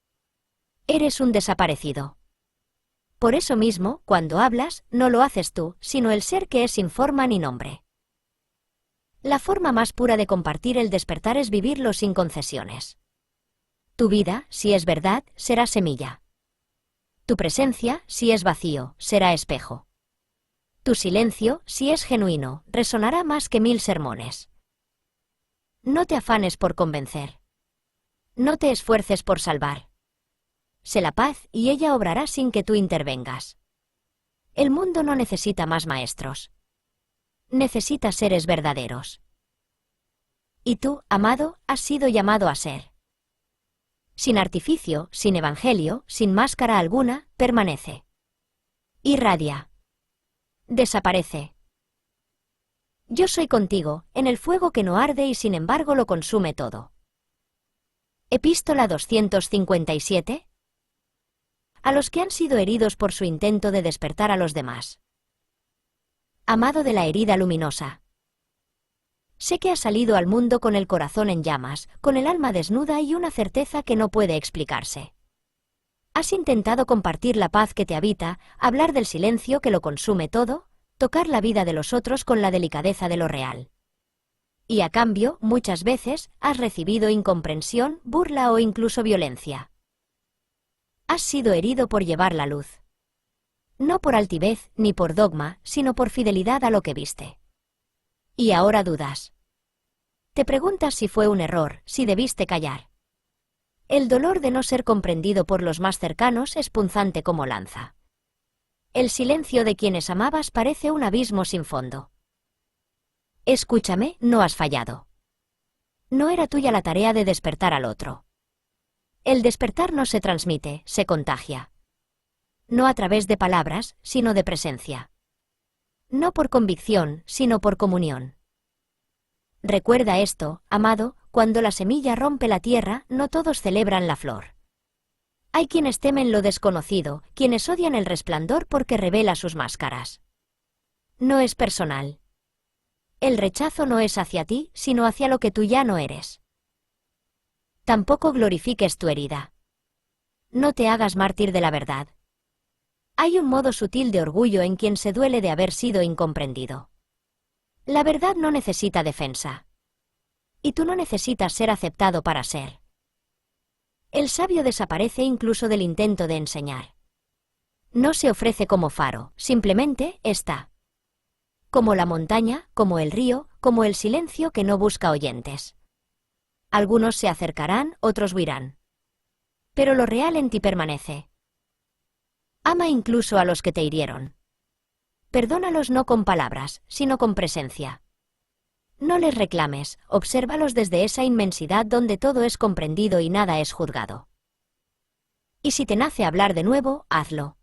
Eres un desaparecido. Por eso mismo, cuando hablas, no lo haces tú, sino el ser que es sin forma ni nombre. La forma más pura de compartir el despertar es vivirlo sin concesiones. Tu vida, si es verdad, será semilla. Tu presencia, si es vacío, será espejo. Tu silencio, si es genuino, resonará más que 1000 sermones. No te afanes por convencer. No te esfuerces por salvar. Sé la paz y ella obrará sin que tú intervengas. El mundo no necesita más maestros. Necesita seres verdaderos. Y tú, amado, has sido llamado a ser. Sin artificio, sin evangelio, sin máscara alguna, permanece. Irradia. Desaparece. Yo soy contigo, en el fuego que no arde y sin embargo lo consume todo. Epístola 257. A los que han sido heridos por su intento de despertar a los demás. Amado de la herida luminosa. Sé que has salido al mundo con el corazón en llamas, con el alma desnuda y una certeza que no puede explicarse. Has intentado compartir la paz que te habita, hablar del silencio que lo consume todo, tocar la vida de los otros con la delicadeza de lo real. Y a cambio, muchas veces, has recibido incomprensión, burla o incluso violencia. Has sido herido por llevar la luz. No por altivez, ni por dogma, sino por fidelidad a lo que viste. Y ahora dudas. Te preguntas si fue un error, si debiste callar. El dolor de no ser comprendido por los más cercanos es punzante como lanza. El silencio de quienes amabas parece un abismo sin fondo. Escúchame, no has fallado. No era tuya la tarea de despertar al otro. El despertar no se transmite, se contagia. No a través de palabras, sino de presencia. No por convicción, sino por comunión. Recuerda esto, amado, cuando la semilla rompe la tierra, no todos celebran la flor. Hay quienes temen lo desconocido, quienes odian el resplandor porque revela sus máscaras. No es personal. El rechazo no es hacia ti, sino hacia lo que tú ya no eres. Tampoco glorifiques tu herida. No te hagas mártir de la verdad. Hay un modo sutil de orgullo en quien se duele de haber sido incomprendido. La verdad no necesita defensa. Y tú no necesitas ser aceptado para ser. El sabio desaparece incluso del intento de enseñar. No se ofrece como faro, simplemente está. Como la montaña, como el río, como el silencio que no busca oyentes. Algunos se acercarán, otros huirán. Pero lo real en ti permanece. Ama incluso a los que te hirieron. Perdónalos no con palabras, sino con presencia. No les reclames, obsérvalos desde esa inmensidad donde todo es comprendido y nada es juzgado. Y si te nace hablar de nuevo, hazlo.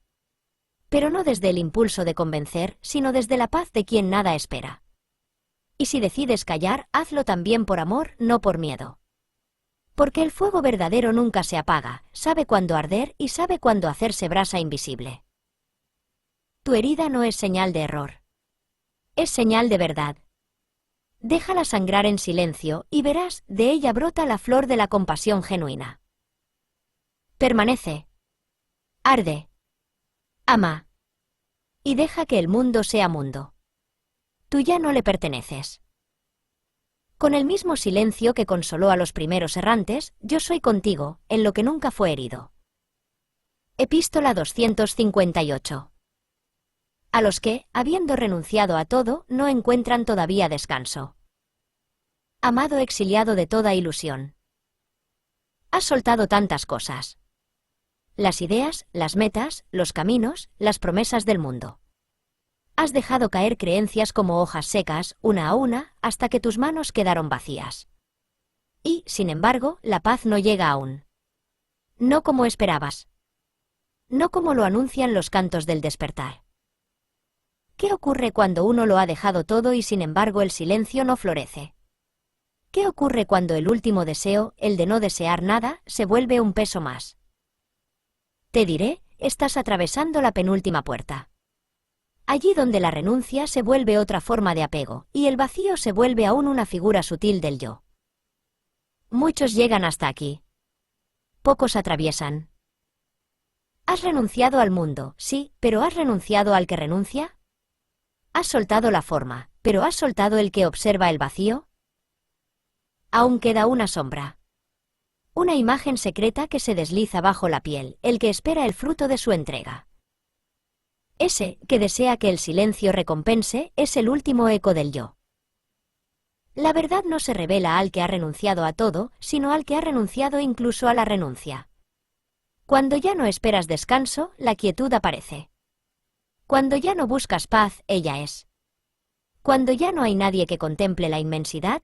Pero no desde el impulso de convencer, sino desde la paz de quien nada espera. Y si decides callar, hazlo también por amor, no por miedo. Porque el fuego verdadero nunca se apaga, sabe cuándo arder y sabe cuándo hacerse brasa invisible. Tu herida no es señal de error. Es señal de verdad. Déjala sangrar en silencio y verás, de ella brota la flor de la compasión genuina. Permanece. Arde. Ama. Y deja que el mundo sea mundo. Tú ya no le perteneces. Con el mismo silencio que consoló a los primeros errantes, yo soy contigo, en lo que nunca fue herido. Epístola 258. A los que, habiendo renunciado a todo, no encuentran todavía descanso. Amado exiliado de toda ilusión. Has soltado tantas cosas. Las ideas, las metas, los caminos, las promesas del mundo. Has dejado caer creencias como hojas secas, una a una, hasta que tus manos quedaron vacías. Y, sin embargo, la paz no llega aún. No como esperabas. No como lo anuncian los cantos del despertar. ¿Qué ocurre cuando uno lo ha dejado todo y sin embargo el silencio no florece? ¿Qué ocurre cuando el último deseo, el de no desear nada, se vuelve un peso más? Te diré, estás atravesando la penúltima puerta. Allí donde la renuncia se vuelve otra forma de apego, y el vacío se vuelve aún una figura sutil del yo. Muchos llegan hasta aquí. Pocos atraviesan. Has renunciado al mundo, sí, pero ¿has renunciado al que renuncia? ¿Has soltado la forma, pero has soltado el que observa el vacío? Aún queda una sombra. Una imagen secreta que se desliza bajo la piel, el que espera el fruto de su entrega. Ese, que desea que el silencio recompense, es el último eco del yo. La verdad no se revela al que ha renunciado a todo, sino al que ha renunciado incluso a la renuncia. Cuando ya no esperas descanso, la quietud aparece. Cuando ya no buscas paz, ella es. Cuando ya no hay nadie que contemple la inmensidad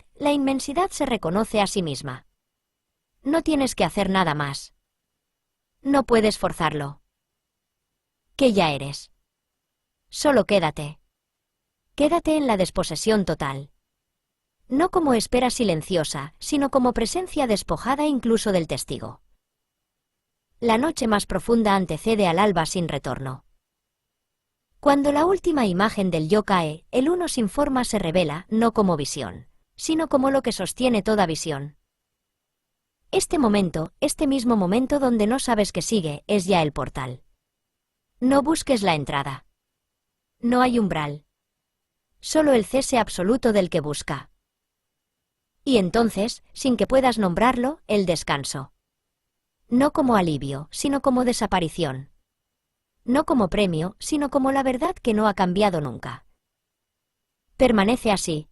se reconoce a sí misma. No tienes que hacer nada más. No puedes forzarlo. ¿Qué ya eres? Solo quédate. Quédate en la desposesión total. No como espera silenciosa, sino como presencia despojada incluso del testigo. La noche más profunda antecede al alba sin retorno. Cuando la última imagen del yo cae, el uno sin forma se revela, no como visión, sino como lo que sostiene toda visión. Este momento, este mismo momento donde no sabes qué sigue, es ya el portal. No busques la entrada. No hay umbral. Solo el cese absoluto del que busca. Y entonces, sin que puedas nombrarlo, el descanso. No como alivio, sino como desaparición. No como premio, sino como la verdad que no ha cambiado nunca. Permanece así.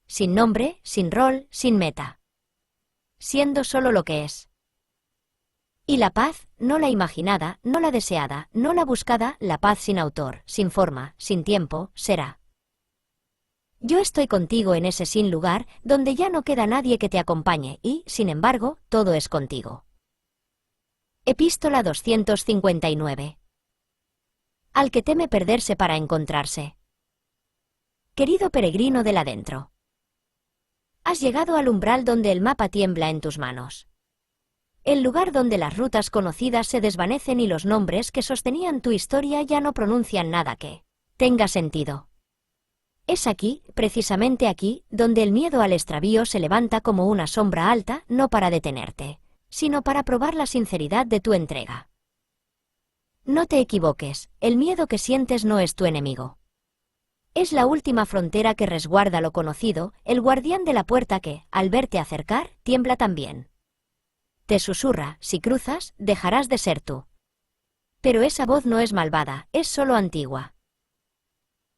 Sin nombre, sin rol, sin meta. Siendo solo lo que es. Y la paz, no la imaginada, no la deseada, no la buscada, la paz sin autor, sin forma, sin tiempo, será. Yo estoy contigo en ese sin lugar, donde ya no queda nadie que te acompañe y, sin embargo, todo es contigo. Epístola 259. Al que teme perderse para encontrarse. Querido peregrino del adentro. Has llegado al umbral donde el mapa tiembla en tus manos. El lugar donde las rutas conocidas se desvanecen y los nombres que sostenían tu historia ya no pronuncian nada que tenga sentido. Es aquí, precisamente aquí, donde el miedo al extravío se levanta como una sombra alta, no para detenerte, sino para probar la sinceridad de tu entrega. No te equivoques, el miedo que sientes no es tu enemigo. Es la última frontera que resguarda lo conocido, el guardián de la puerta que, al verte acercar, tiembla también. Te susurra, si cruzas, dejarás de ser tú. Pero esa voz no es malvada, es solo antigua.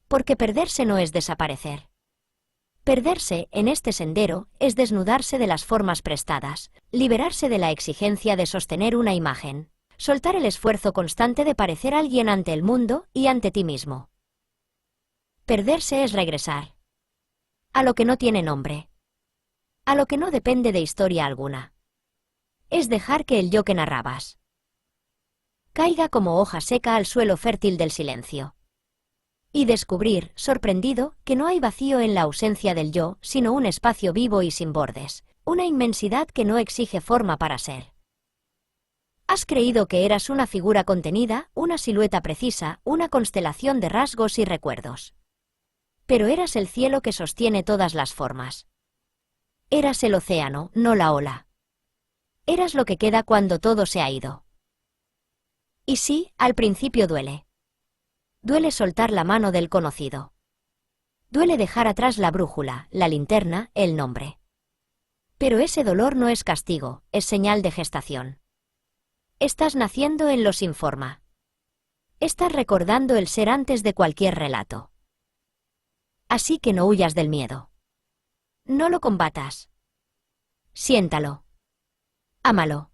Porque perderse no es desaparecer. Perderse, en este sendero, es desnudarse de las formas prestadas, liberarse de la exigencia de sostener una imagen, soltar el esfuerzo constante de parecer alguien ante el mundo y ante ti mismo. Perderse es regresar. A lo que no tiene nombre. A lo que no depende de historia alguna. Es dejar que el yo que narrabas caiga como hoja seca al suelo fértil del silencio. Y descubrir, sorprendido, que no hay vacío en la ausencia del yo, sino un espacio vivo y sin bordes, una inmensidad que no exige forma para ser. Has creído que eras una figura contenida, una silueta precisa, una constelación de rasgos y recuerdos. Pero eras el cielo que sostiene todas las formas. Eras el océano, no la ola. Eras lo que queda cuando todo se ha ido. Y sí, al principio duele. Duele soltar la mano del conocido. Duele dejar atrás la brújula, la linterna, el nombre. Pero ese dolor no es castigo, es señal de gestación. Estás naciendo en lo sin forma. Estás recordando el ser antes de cualquier relato. Así que no huyas del miedo. No lo combatas. Siéntalo. Ámalo.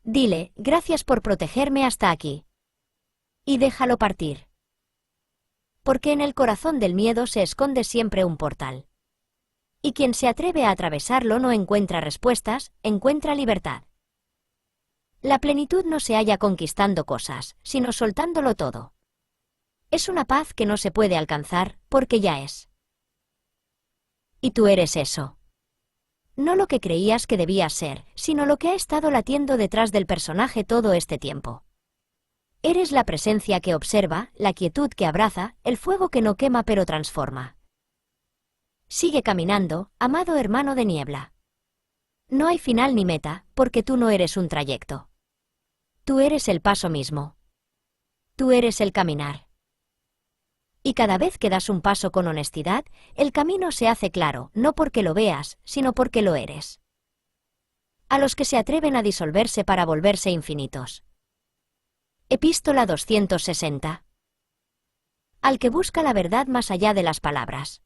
Dile, gracias por protegerme hasta aquí. Y déjalo partir. Porque en el corazón del miedo se esconde siempre un portal. Y quien se atreve a atravesarlo no encuentra respuestas, encuentra libertad. La plenitud no se halla conquistando cosas, sino soltándolo todo. Es una paz que no se puede alcanzar, porque ya es. Y tú eres eso. No lo que creías que debías ser, sino lo que ha estado latiendo detrás del personaje todo este tiempo. Eres la presencia que observa, la quietud que abraza, el fuego que no quema pero transforma. Sigue caminando, amado hermano de niebla. No hay final ni meta, porque tú no eres un trayecto. Tú eres el paso mismo. Tú eres el caminar. Y cada vez que das un paso con honestidad, el camino se hace claro, no porque lo veas, sino porque lo eres. A los que se atreven a disolverse para volverse infinitos. Epístola 260. Al que busca la verdad más allá de las palabras.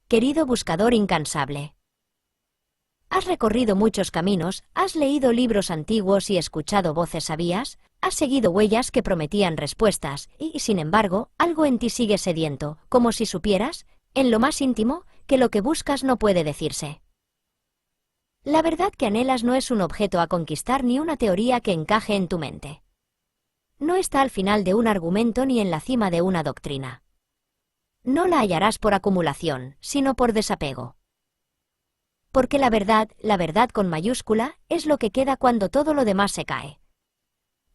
Querido buscador incansable. Has recorrido muchos caminos, has leído libros antiguos y escuchado voces sabias, has seguido huellas que prometían respuestas, y, sin embargo, algo en ti sigue sediento, como si supieras, en lo más íntimo, que lo que buscas no puede decirse. La verdad que anhelas no es un objeto a conquistar ni una teoría que encaje en tu mente. No está al final de un argumento ni en la cima de una doctrina. No la hallarás por acumulación, sino por desapego. Porque la verdad con mayúscula, es lo que queda cuando todo lo demás se cae.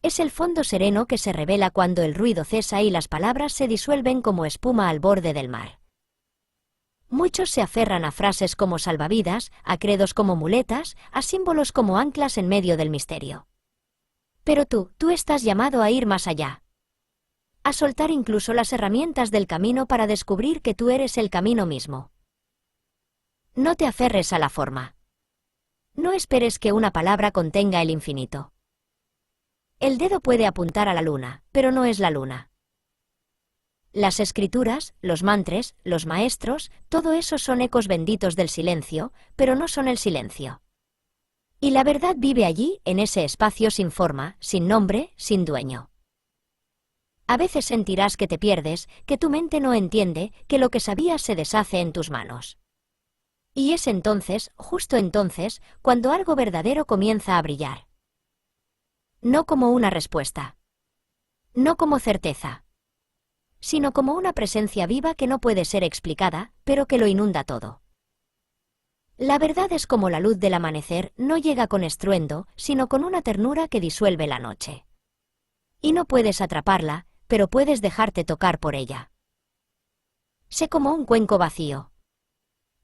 Es el fondo sereno que se revela cuando el ruido cesa y las palabras se disuelven como espuma al borde del mar. Muchos se aferran a frases como salvavidas, a credos como muletas, a símbolos como anclas en medio del misterio. Pero tú estás llamado a ir más allá. A soltar incluso las herramientas del camino para descubrir que tú eres el camino mismo. No te aferres a la forma. No esperes que una palabra contenga el infinito. El dedo puede apuntar a la luna, pero no es la luna. Las escrituras, los mantras, los maestros, todo eso son ecos benditos del silencio, pero no son el silencio. Y la verdad vive allí, en ese espacio sin forma, sin nombre, sin dueño. A veces sentirás que te pierdes, que tu mente no entiende, que lo que sabías se deshace en tus manos. Y es entonces, justo entonces, cuando algo verdadero comienza a brillar. No como una respuesta. No como certeza. Sino como una presencia viva que no puede ser explicada, pero que lo inunda todo. La verdad es como la luz del amanecer, no llega con estruendo, sino con una ternura que disuelve la noche. Y no puedes atraparla, pero puedes dejarte tocar por ella. Sé como un cuenco vacío.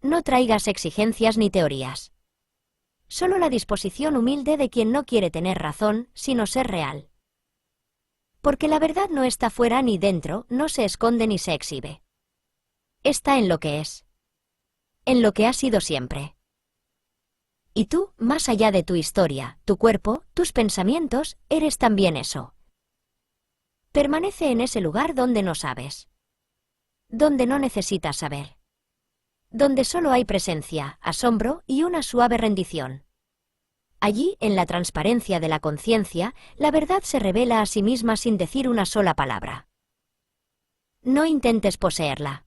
No traigas exigencias ni teorías. Solo la disposición humilde de quien no quiere tener razón, sino ser real. Porque la verdad no está fuera ni dentro, no se esconde ni se exhibe. Está en lo que es. En lo que ha sido siempre. Y tú, más allá de tu historia, tu cuerpo, tus pensamientos, eres también eso. Permanece en ese lugar donde no sabes. Donde no necesitas saber. Donde solo hay presencia, asombro y una suave rendición. Allí, en la transparencia de la conciencia, la verdad se revela a sí misma sin decir una sola palabra. No intentes poseerla.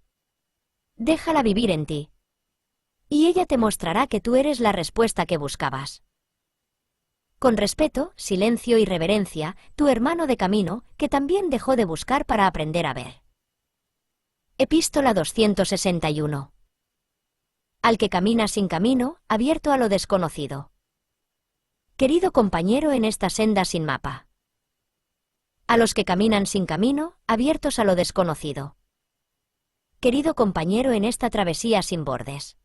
Déjala vivir en ti. Y ella te mostrará que tú eres la respuesta que buscabas. Con respeto, silencio y reverencia, tu hermano de camino, que también dejó de buscar para aprender a ver. Epístola 261. Al que camina sin camino, abierto a lo desconocido. Querido compañero en esta senda sin mapa. A los que caminan sin camino, abiertos a lo desconocido. querido compañero en esta travesía sin bordes.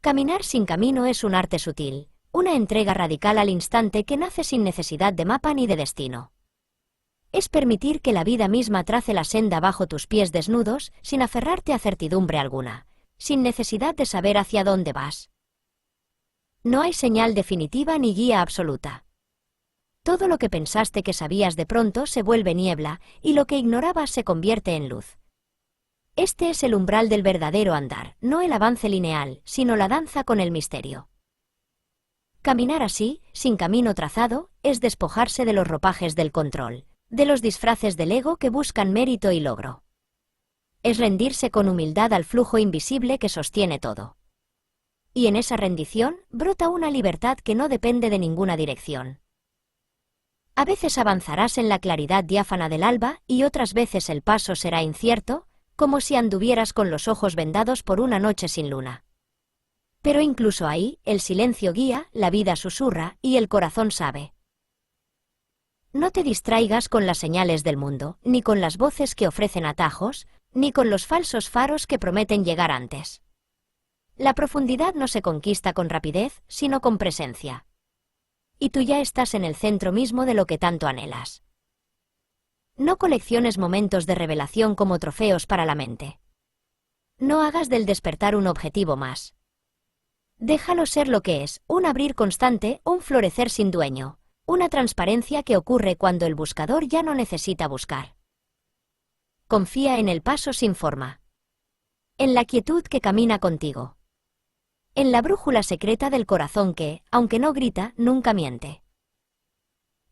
Caminar sin camino es un arte sutil, una entrega radical al instante que nace sin necesidad de mapa ni de destino. Es permitir que la vida misma trace la senda bajo tus pies desnudos, sin aferrarte a certidumbre alguna, sin necesidad de saber hacia dónde vas. No hay señal definitiva ni guía absoluta. Todo lo que pensaste que sabías de pronto se vuelve niebla, y lo que ignorabas se convierte en luz. Este es el umbral del verdadero andar, no el avance lineal, sino la danza con el misterio. Caminar así, sin camino trazado, es despojarse de los ropajes del control, de los disfraces del ego que buscan mérito y logro. Es rendirse con humildad al flujo invisible que sostiene todo. Y en esa rendición brota una libertad que no depende de ninguna dirección. A veces avanzarás en la claridad diáfana del alba y otras veces el paso será incierto, como si anduvieras con los ojos vendados por una noche sin luna. Pero incluso ahí, el silencio guía, la vida susurra y el corazón sabe. No te distraigas con las señales del mundo, ni con las voces que ofrecen atajos, ni con los falsos faros que prometen llegar antes. La profundidad no se conquista con rapidez, sino con presencia. Y tú ya estás en el centro mismo de lo que tanto anhelas. No colecciones momentos de revelación como trofeos para la mente. No hagas del despertar un objetivo más. Déjalo ser lo que es, un abrir constante, un florecer sin dueño, una transparencia que ocurre cuando el buscador ya no necesita buscar. Confía en el paso sin forma. En la quietud que camina contigo. En la brújula secreta del corazón que, aunque no grita, nunca miente.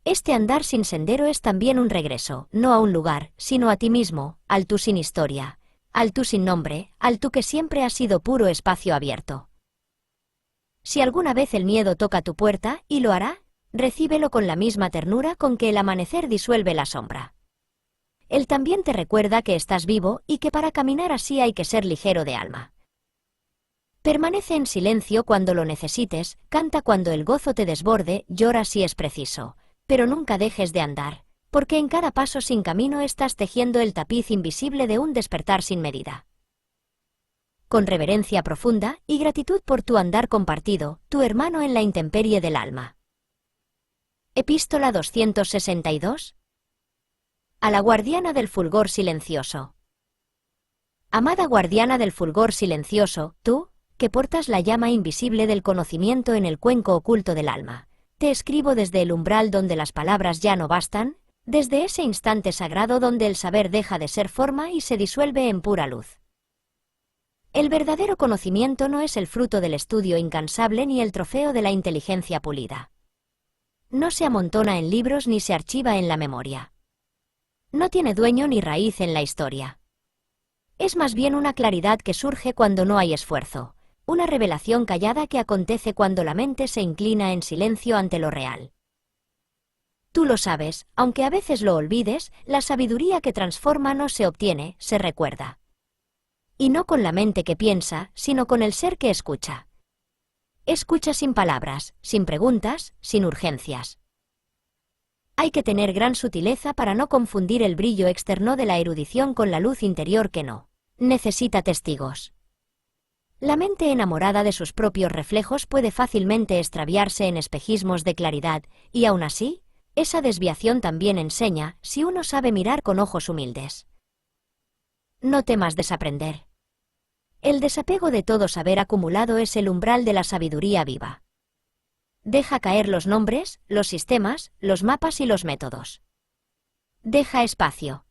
Este andar sin sendero es también un regreso, no a un lugar, sino a ti mismo, al tú sin historia, al tú sin nombre, al tú que siempre ha sido puro espacio abierto. Si alguna vez el miedo toca tu puerta, y lo hará, recíbelo con la misma ternura con que el amanecer disuelve la sombra. Él también te recuerda que estás vivo y que para caminar así hay que ser ligero de alma. Permanece en silencio cuando lo necesites, canta cuando el gozo te desborde, llora si es preciso, pero nunca dejes de andar, porque en cada paso sin camino estás tejiendo el tapiz invisible de un despertar sin medida. Con reverencia profunda y gratitud por tu andar compartido, tu hermano en la intemperie del alma. Epístola 262. A la guardiana del fulgor silencioso. Amada guardiana del fulgor silencioso, tú, que portas la llama invisible del conocimiento en el cuenco oculto del alma, te escribo desde el umbral donde las palabras ya no bastan, desde ese instante sagrado donde el saber deja de ser forma y se disuelve en pura luz. El verdadero conocimiento no es el fruto del estudio incansable ni el trofeo de la inteligencia pulida. No se amontona en libros ni se archiva en la memoria. No tiene dueño ni raíz en la historia. Es más bien una claridad que surge cuando no hay esfuerzo, una revelación callada que acontece cuando la mente se inclina en silencio ante lo real. Tú lo sabes, aunque a veces lo olvides, la sabiduría que transforma no se obtiene, se recuerda. Y no con la mente que piensa, sino con el ser que escucha. Escucha sin palabras, sin preguntas, sin urgencias. Hay que tener gran sutileza para no confundir el brillo externo de la erudición con la luz interior que no necesita testigos. La mente enamorada de sus propios reflejos puede fácilmente extraviarse en espejismos de claridad, y aún así, esa desviación también enseña si uno sabe mirar con ojos humildes. No temas desaprender. El desapego de todo saber acumulado es el umbral de la sabiduría viva. Deja caer los nombres, los sistemas, los mapas y los métodos. Deja espacio.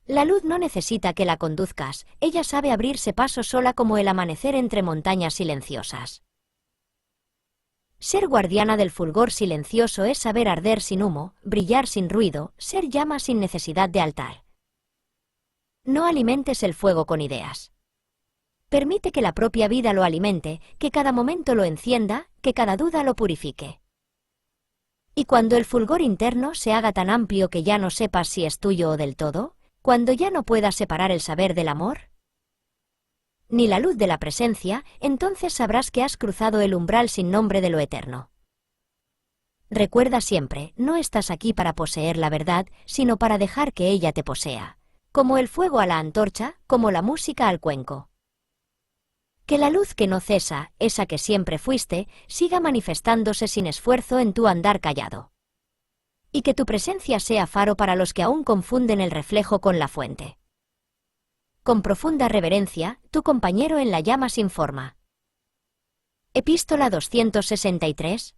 La luz no necesita que la conduzcas, ella sabe abrirse paso sola como el amanecer entre montañas silenciosas. Ser guardiana del fulgor silencioso es saber arder sin humo, brillar sin ruido, ser llama sin necesidad de altar. No alimentes el fuego con ideas. Permite que la propia vida lo alimente, que cada momento lo encienda, que cada duda lo purifique. Y cuando el fulgor interno se haga tan amplio que ya no sepas si es tuyo o del todo, cuando ya no puedas separar el saber del amor, ni la luz de la presencia, entonces sabrás que has cruzado el umbral sin nombre de lo eterno. Recuerda siempre, no estás aquí para poseer la verdad, sino para dejar que ella te posea. como el fuego a la antorcha, como la música al cuenco. Que la luz que no cesa, esa que siempre fuiste, siga manifestándose sin esfuerzo en tu andar callado. Y que tu presencia sea faro para los que aún confunden el reflejo con la fuente. Con profunda reverencia, tu compañero en la llama sin forma. Epístola 263.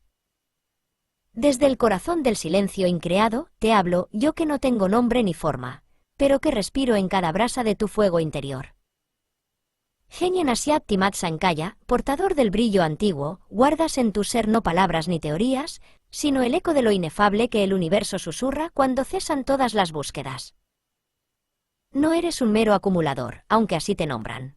Desde el corazón del silencio increado, te hablo, yo que no tengo nombre ni forma, pero que respiro en cada brasa de tu fuego interior. Genio Nasiat Timat Sankaya, portador del brillo antiguo, guardas en tu ser no palabras ni teorías, sino el eco de lo inefable que el universo susurra cuando cesan todas las búsquedas. No eres un mero acumulador, aunque así te nombran.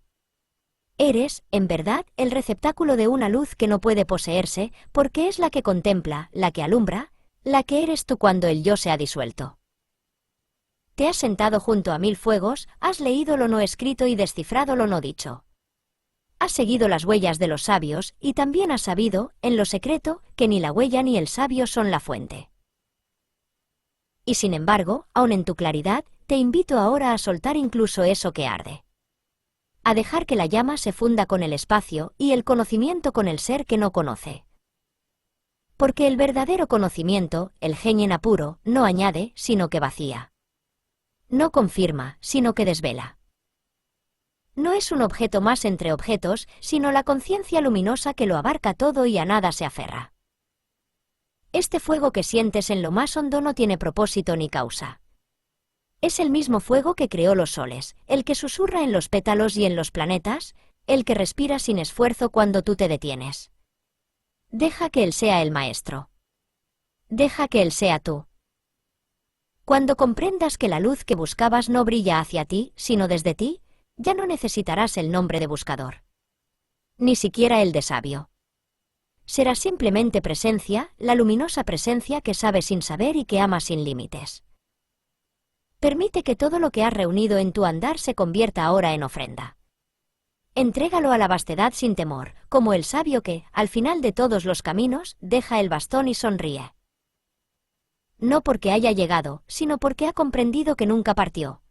Eres, en verdad, el receptáculo de una luz que no puede poseerse, porque es la que contempla, la que alumbra, la que eres tú cuando el yo se ha disuelto. Te has sentado junto a 1000 fuegos, has leído lo no escrito y descifrado lo no dicho. Has seguido las huellas de los sabios, y también has sabido, en lo secreto, que ni la huella ni el sabio son la fuente. Y sin embargo, aun en tu claridad, te invito ahora a soltar incluso eso que arde. A dejar que la llama se funda con el espacio y el conocimiento con el ser que no conoce. Porque el verdadero conocimiento, el genien apuro, no añade, sino que vacía. No confirma, sino que desvela. No es un objeto más entre objetos, sino la conciencia luminosa que lo abarca todo y a nada se aferra. Este fuego que sientes en lo más hondo no tiene propósito ni causa. Es el mismo fuego que creó los soles, el que susurra en los pétalos y en los planetas, el que respira sin esfuerzo cuando tú te detienes. Deja que él sea el maestro. Deja que él sea tú. Cuando comprendas que la luz que buscabas no brilla hacia ti, sino desde ti, ya no necesitarás el nombre de buscador. Ni siquiera el de sabio. Será simplemente presencia, la luminosa presencia que sabe sin saber y que ama sin límites. Permite que todo lo que has reunido en tu andar se convierta ahora en ofrenda. Entrégalo a la vastedad sin temor, como el sabio que, al final de todos los caminos, deja el bastón y sonríe. No porque haya llegado, sino porque ha comprendido que nunca partió.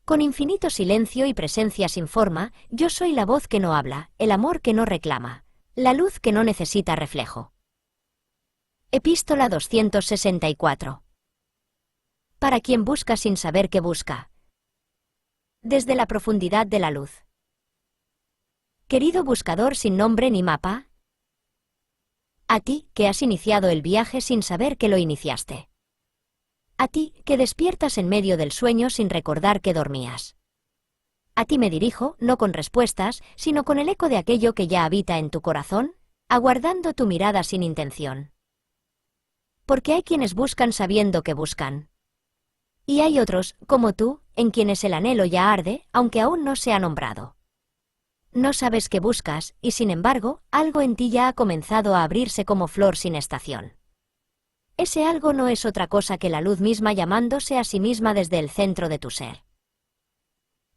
Con infinito silencio y presencia sin forma, yo soy la voz que no habla, el amor que no reclama, la luz que no necesita reflejo. Epístola 264. Para quien busca sin saber qué busca. Desde la profundidad de la luz. Querido buscador sin nombre ni mapa, a ti que has iniciado el viaje sin saber que lo iniciaste. A ti que despiertas en medio del sueño sin recordar que dormías. A ti me dirijo, no con respuestas, sino con el eco de aquello que ya habita en tu corazón, aguardando tu mirada sin intención. Porque hay quienes buscan sabiendo que buscan. Y hay otros, como tú, en quienes el anhelo ya arde, aunque aún no se ha nombrado. No sabes qué buscas, y sin embargo, algo en ti ya ha comenzado a abrirse como flor sin estación. Ese algo no es otra cosa que la luz misma llamándose a sí misma desde el centro de tu ser.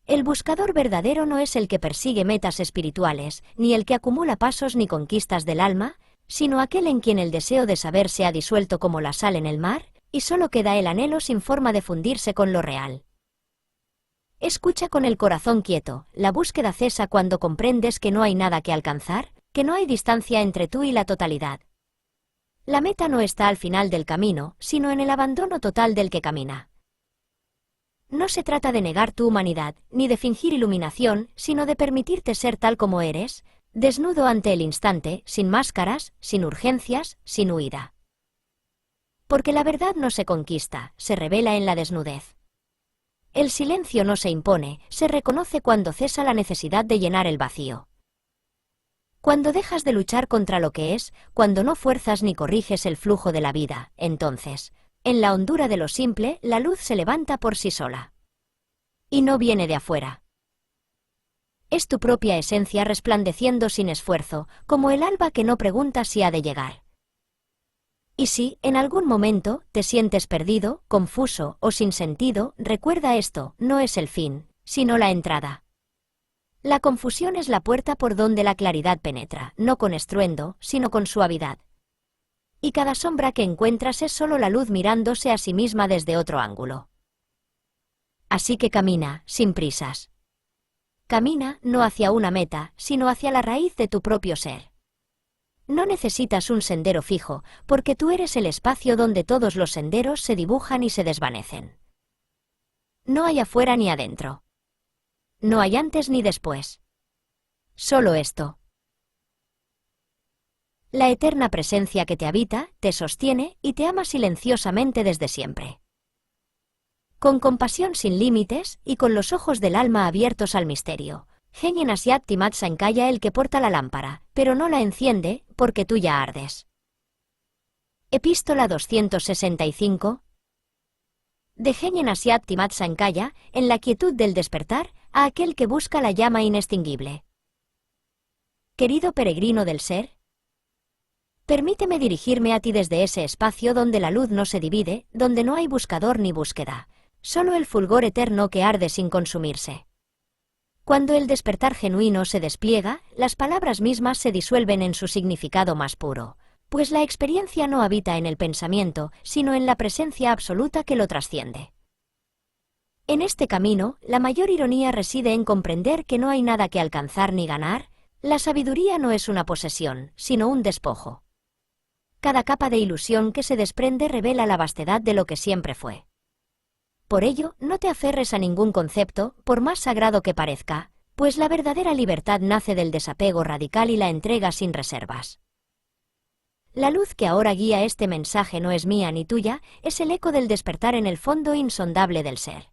El buscador verdadero no es el que persigue metas espirituales, ni el que acumula pasos ni conquistas del alma, sino aquel en quien el deseo de saber se ha disuelto como la sal en el mar, y solo queda el anhelo sin forma de fundirse con lo real. Escucha con el corazón quieto, la búsqueda cesa cuando comprendes que no hay nada que alcanzar, que no hay distancia entre tú y la totalidad. La meta no está al final del camino, sino en el abandono total del que camina. No se trata de negar tu humanidad, ni de fingir iluminación, sino de permitirte ser tal como eres, desnudo ante el instante, sin máscaras, sin urgencias, sin huida. Porque la verdad no se conquista, se revela en la desnudez. El silencio no se impone, se reconoce cuando cesa la necesidad de llenar el vacío. Cuando dejas de luchar contra lo que es, cuando no fuerzas ni corriges el flujo de la vida, entonces, en la hondura de lo simple, la luz se levanta por sí sola. Y no viene de afuera. Es tu propia esencia resplandeciendo sin esfuerzo, como el alba que no pregunta si ha de llegar. Y si, en algún momento, te sientes perdido, confuso o sin sentido, recuerda esto, no es el fin, sino la entrada. La confusión es la puerta por donde la claridad penetra, no con estruendo, sino con suavidad. Y cada sombra que encuentras es solo la luz mirándose a sí misma desde otro ángulo. Así que camina, sin prisas. Camina no hacia una meta, sino hacia la raíz de tu propio ser. No necesitas un sendero fijo, porque tú eres el espacio donde todos los senderos se dibujan y se desvanecen. No hay afuera ni adentro. No hay antes ni después. Solo esto. La eterna presencia que te habita, te sostiene y te ama silenciosamente desde siempre. Con compasión sin límites y con los ojos del alma abiertos al misterio, Genyen Asyat Timat Sankaya el que porta la lámpara, pero no la enciende, porque tú ya ardes. Epístola 265. De Genyen Asyat Timat Sankaya, en la quietud del despertar, a aquel que busca la llama inextinguible. Querido peregrino del ser, permíteme dirigirme a ti desde ese espacio donde la luz no se divide, donde no hay buscador ni búsqueda, solo el fulgor eterno que arde sin consumirse. Cuando el despertar genuino se despliega, las palabras mismas se disuelven en su significado más puro, pues la experiencia no habita en el pensamiento, sino en la presencia absoluta que lo trasciende. En este camino, la mayor ironía reside en comprender que no hay nada que alcanzar ni ganar. La sabiduría no es una posesión, sino un despojo. Cada capa de ilusión que se desprende revela la vastedad de lo que siempre fue. Por ello, no te aferres a ningún concepto, por más sagrado que parezca, pues la verdadera libertad nace del desapego radical y la entrega sin reservas. La luz que ahora guía este mensaje no es mía ni tuya, es el eco del despertar en el fondo insondable del ser.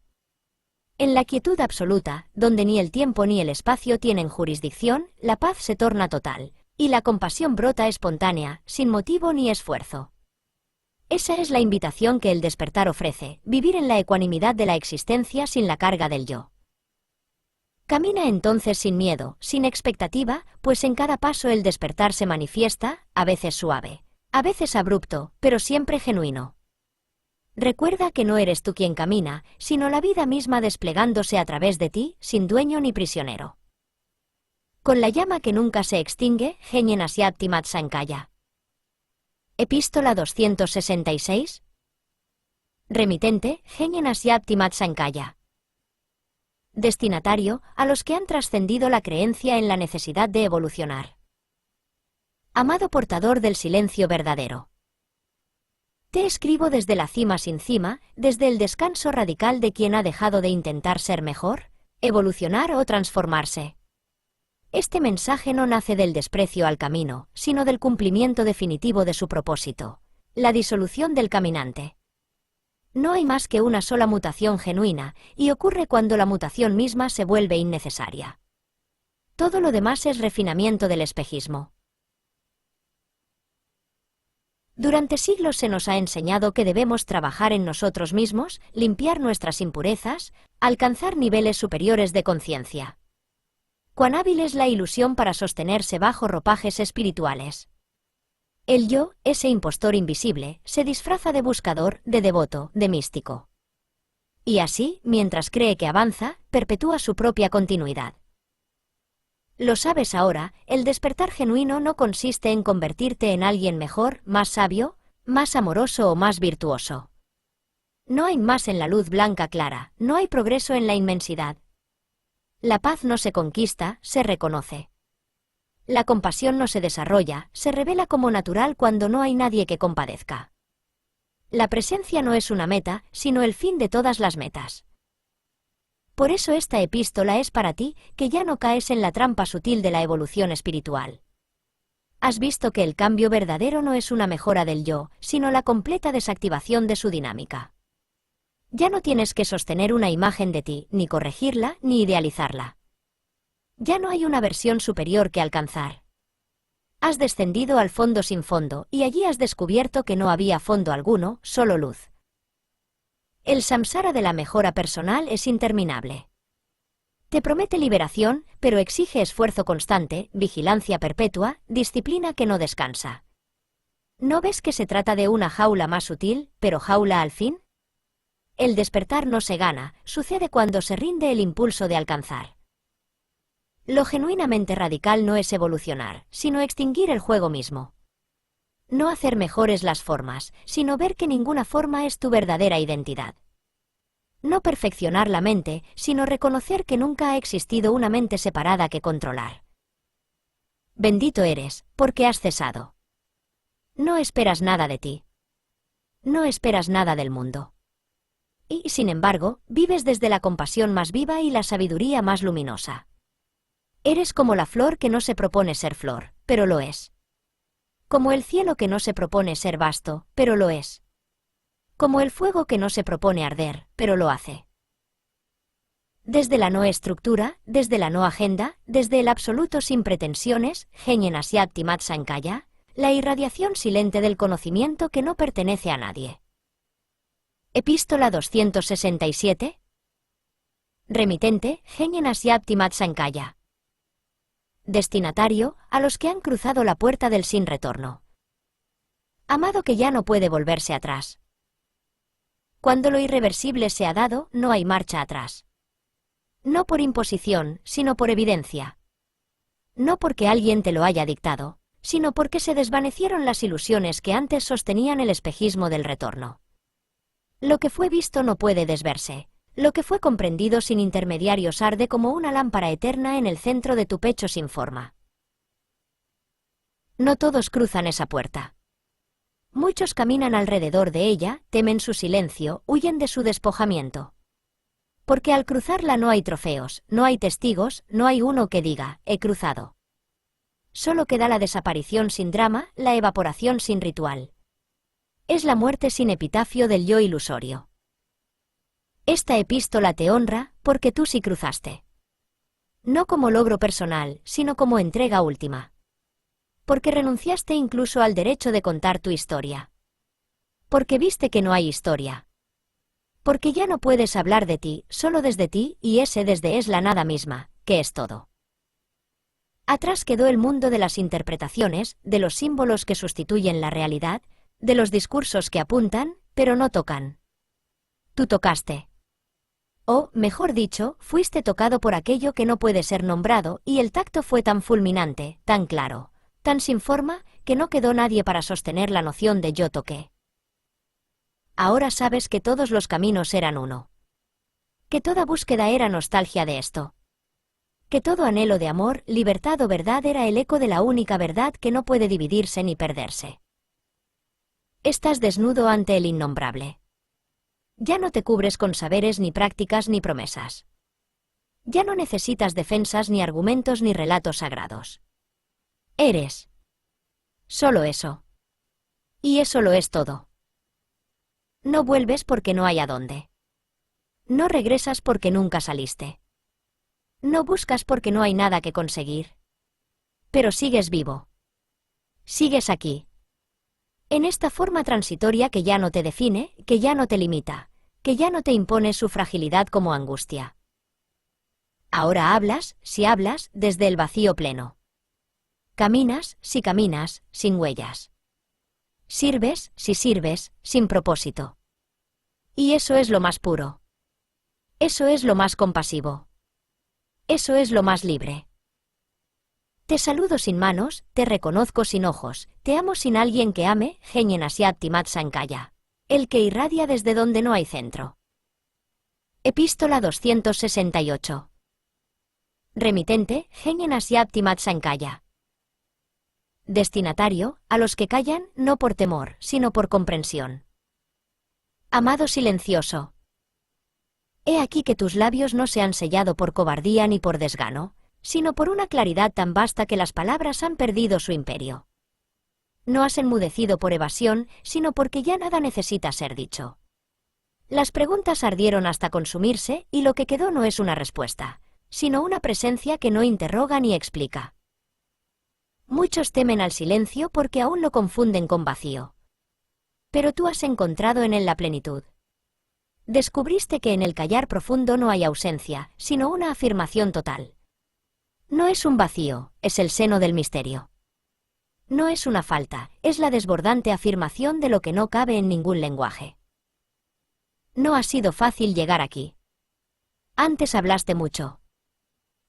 En la quietud absoluta, donde ni el tiempo ni el espacio tienen jurisdicción, la paz se torna total, y la compasión brota espontánea, sin motivo ni esfuerzo. Esa es la invitación que el despertar ofrece, vivir en la ecuanimidad de la existencia sin la carga del yo. Camina entonces sin miedo, sin expectativa, pues en cada paso el despertar se manifiesta, a veces suave, a veces abrupto, pero siempre genuino. Recuerda que no eres tú quien camina, sino la vida misma desplegándose a través de ti, sin dueño ni prisionero. Con la llama que nunca se extingue, Genyen Asyat Timat Sankaya. Epístola 266. Remitente, Genyen Asyat Timat Sankaya. Destinatario, a los que han trascendido la creencia en la necesidad de evolucionar. Amado portador del silencio verdadero. Te escribo desde la cima sin cima, desde el descanso radical de quien ha dejado de intentar ser mejor, evolucionar o transformarse. Este mensaje no nace del desprecio al camino, sino del cumplimiento definitivo de su propósito, la disolución del caminante. No hay más que una sola mutación genuina, y ocurre cuando la mutación misma se vuelve innecesaria. Todo lo demás es refinamiento del espejismo. Durante siglos se nos ha enseñado que debemos trabajar en nosotros mismos, limpiar nuestras impurezas, alcanzar niveles superiores de conciencia. Cuán hábil es la ilusión para sostenerse bajo ropajes espirituales. El yo, ese impostor invisible, se disfraza de buscador, de devoto, de místico. Y así, mientras cree que avanza, perpetúa su propia continuidad. Lo sabes ahora, el despertar genuino no consiste en convertirte en alguien mejor, más sabio, más amoroso o más virtuoso. No hay más en la luz blanca clara, no hay progreso en la inmensidad. La paz no se conquista, se reconoce. La compasión no se desarrolla, se revela como natural cuando no hay nadie que compadezca. La presencia no es una meta, sino el fin de todas las metas. Por eso esta epístola es para ti, que ya no caes en la trampa sutil de la evolución espiritual. Has visto que el cambio verdadero no es una mejora del yo, sino la completa desactivación de su dinámica. Ya no tienes que sostener una imagen de ti, ni corregirla, ni idealizarla. Ya no hay una versión superior que alcanzar. Has descendido al fondo sin fondo, y allí has descubierto que no había fondo alguno, solo luz. El samsara de la mejora personal es interminable. Te promete liberación, pero exige esfuerzo constante, vigilancia perpetua, disciplina que no descansa. ¿No ves que se trata de una jaula más sutil, pero jaula al fin? El despertar no se gana, sucede cuando se rinde el impulso de alcanzar. Lo genuinamente radical no es evolucionar, sino extinguir el juego mismo. No hacer mejores las formas, sino ver que ninguna forma es tu verdadera identidad. No perfeccionar la mente, sino reconocer que nunca ha existido una mente separada que controlar. Bendito eres, porque has cesado. No esperas nada de ti. No esperas nada del mundo. Y, sin embargo, vives desde la compasión más viva y la sabiduría más luminosa. Eres como la flor que no se propone ser flor, pero lo es. Como el cielo que no se propone ser vasto, pero lo es. Como el fuego que no se propone arder, pero lo hace. Desde la no estructura, desde la no agenda, desde el absoluto sin pretensiones, Genyen Asyakti Mat Sankaya, la irradiación silente del conocimiento que no pertenece a nadie. Epístola 267. Remitente, Genyen Asyakti Mat Sankaya. Destinatario, a los que han cruzado la puerta del sin retorno. Amado que ya no puede volverse atrás. Cuando lo irreversible se ha dado, no hay marcha atrás. No por imposición, sino por evidencia. No porque alguien te lo haya dictado, sino porque se desvanecieron las ilusiones que antes sostenían el espejismo del retorno. Lo que fue visto no puede desverse. Lo que fue comprendido sin intermediarios arde como una lámpara eterna en el centro de tu pecho sin forma. No todos cruzan esa puerta. Muchos caminan alrededor de ella, temen su silencio, huyen de su despojamiento. Porque al cruzarla no hay trofeos, no hay testigos, no hay uno que diga, he cruzado. Solo queda la desaparición sin drama, la evaporación sin ritual. Es la muerte sin epitafio del yo ilusorio. Esta epístola te honra, porque tú sí cruzaste. No como logro personal, sino como entrega última. Porque renunciaste incluso al derecho de contar tu historia. Porque viste que no hay historia. Porque ya no puedes hablar de ti, solo desde ti, y ese desde es la nada misma, que es todo. Atrás quedó el mundo de las interpretaciones, de los símbolos que sustituyen la realidad, de los discursos que apuntan, pero no tocan. Tú tocaste. O, mejor dicho, fuiste tocado por aquello que no puede ser nombrado, y el tacto fue tan fulminante, tan claro, tan sin forma, que no quedó nadie para sostener la noción de yo toqué. Ahora sabes que todos los caminos eran uno. Que toda búsqueda era nostalgia de esto. Que todo anhelo de amor, libertad o verdad era el eco de la única verdad que no puede dividirse ni perderse. Estás desnudo ante el innombrable. Ya no te cubres con saberes ni prácticas ni promesas. Ya no necesitas defensas ni argumentos ni relatos sagrados. Eres. Solo eso. Y eso lo es todo. No vuelves porque no hay a dónde. No regresas porque nunca saliste. No buscas porque no hay nada que conseguir. Pero sigues vivo. Sigues aquí. En esta forma transitoria que ya no te define, que ya no te limita, que ya no te impone su fragilidad como angustia. Ahora hablas, si hablas, desde el vacío pleno. Caminas, si caminas, sin huellas. Sirves, si sirves, sin propósito. Y eso es lo más puro. Eso es lo más compasivo. Eso es lo más libre. Te saludo sin manos, te reconozco sin ojos, te amo sin alguien que ame, Genyen Asyakti Mat Sankaya. El que irradia desde donde no hay centro. Epístola 268. Remitente, Genyen Asyakti Mat Sankaya. Destinatario, a los que callan, no por temor, sino por comprensión. Amado silencioso. He aquí que tus labios no se han sellado por cobardía ni por desgano, sino por una claridad tan vasta que las palabras han perdido su imperio. No has enmudecido por evasión, sino porque ya nada necesita ser dicho. Las preguntas ardieron hasta consumirse, y lo que quedó no es una respuesta, sino una presencia que no interroga ni explica. Muchos temen al silencio porque aún lo confunden con vacío. Pero tú has encontrado en él la plenitud. Descubriste que en el callar profundo no hay ausencia, sino una afirmación total. No es un vacío, es el seno del misterio. No es una falta, es la desbordante afirmación de lo que no cabe en ningún lenguaje. No ha sido fácil llegar aquí. Antes hablaste mucho.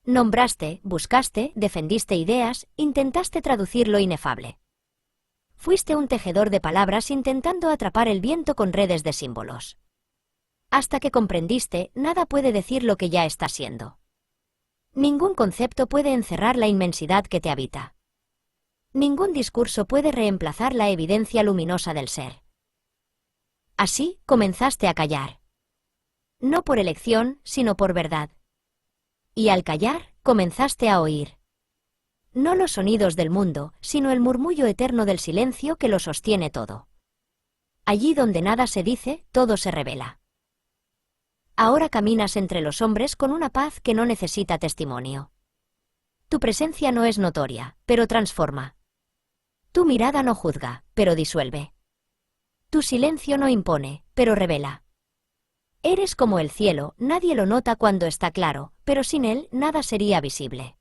Nombraste, buscaste, defendiste ideas, intentaste traducir lo inefable. Fuiste un tejedor de palabras intentando atrapar el viento con redes de símbolos. Hasta que comprendiste, nada puede decir lo que ya está siendo. Ningún concepto puede encerrar la inmensidad que te habita. Ningún discurso puede reemplazar la evidencia luminosa del ser. Así, comenzaste a callar. No por elección, sino por verdad. Y al callar, comenzaste a oír. No los sonidos del mundo, sino el murmullo eterno del silencio que lo sostiene todo. Allí donde nada se dice, todo se revela. Ahora caminas entre los hombres con una paz que no necesita testimonio. Tu presencia no es notoria, pero transforma. Tu mirada no juzga, pero disuelve. Tu silencio no impone, pero revela. Eres como el cielo, nadie lo nota cuando está claro, pero sin él nada sería visible.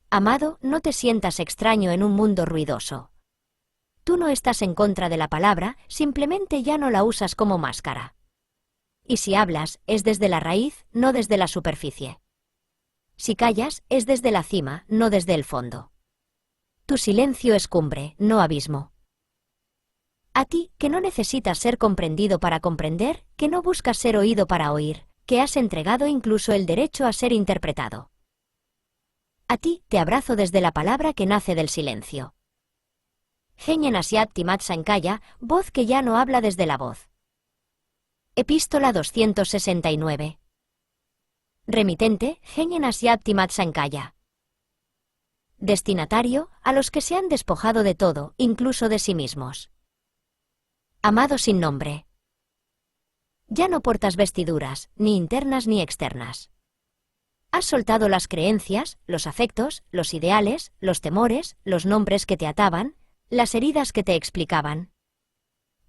Amado, no te sientas extraño en un mundo ruidoso. Tú no estás en contra de la palabra, simplemente ya no la usas como máscara. Y si hablas, es desde la raíz, no desde la superficie. Si callas, es desde la cima, no desde el fondo. Tu silencio es cumbre, no abismo. A ti, que no necesitas ser comprendido para comprender, que no buscas ser oído para oír, que has entregado incluso el derecho a ser interpretado. A ti, te abrazo desde la palabra que nace del silencio. Genyen Asyat Timat Sankaya, voz que ya no habla desde la voz. Epístola 269. Remitente, Genyen Asyat Timat Sankaya. Destinatario, a los que se han despojado de todo, incluso de sí mismos. Amado sin nombre. Ya no portas vestiduras, ni internas ni externas. Has soltado las creencias, los afectos, los ideales, los temores, los nombres que te ataban, las heridas que te explicaban.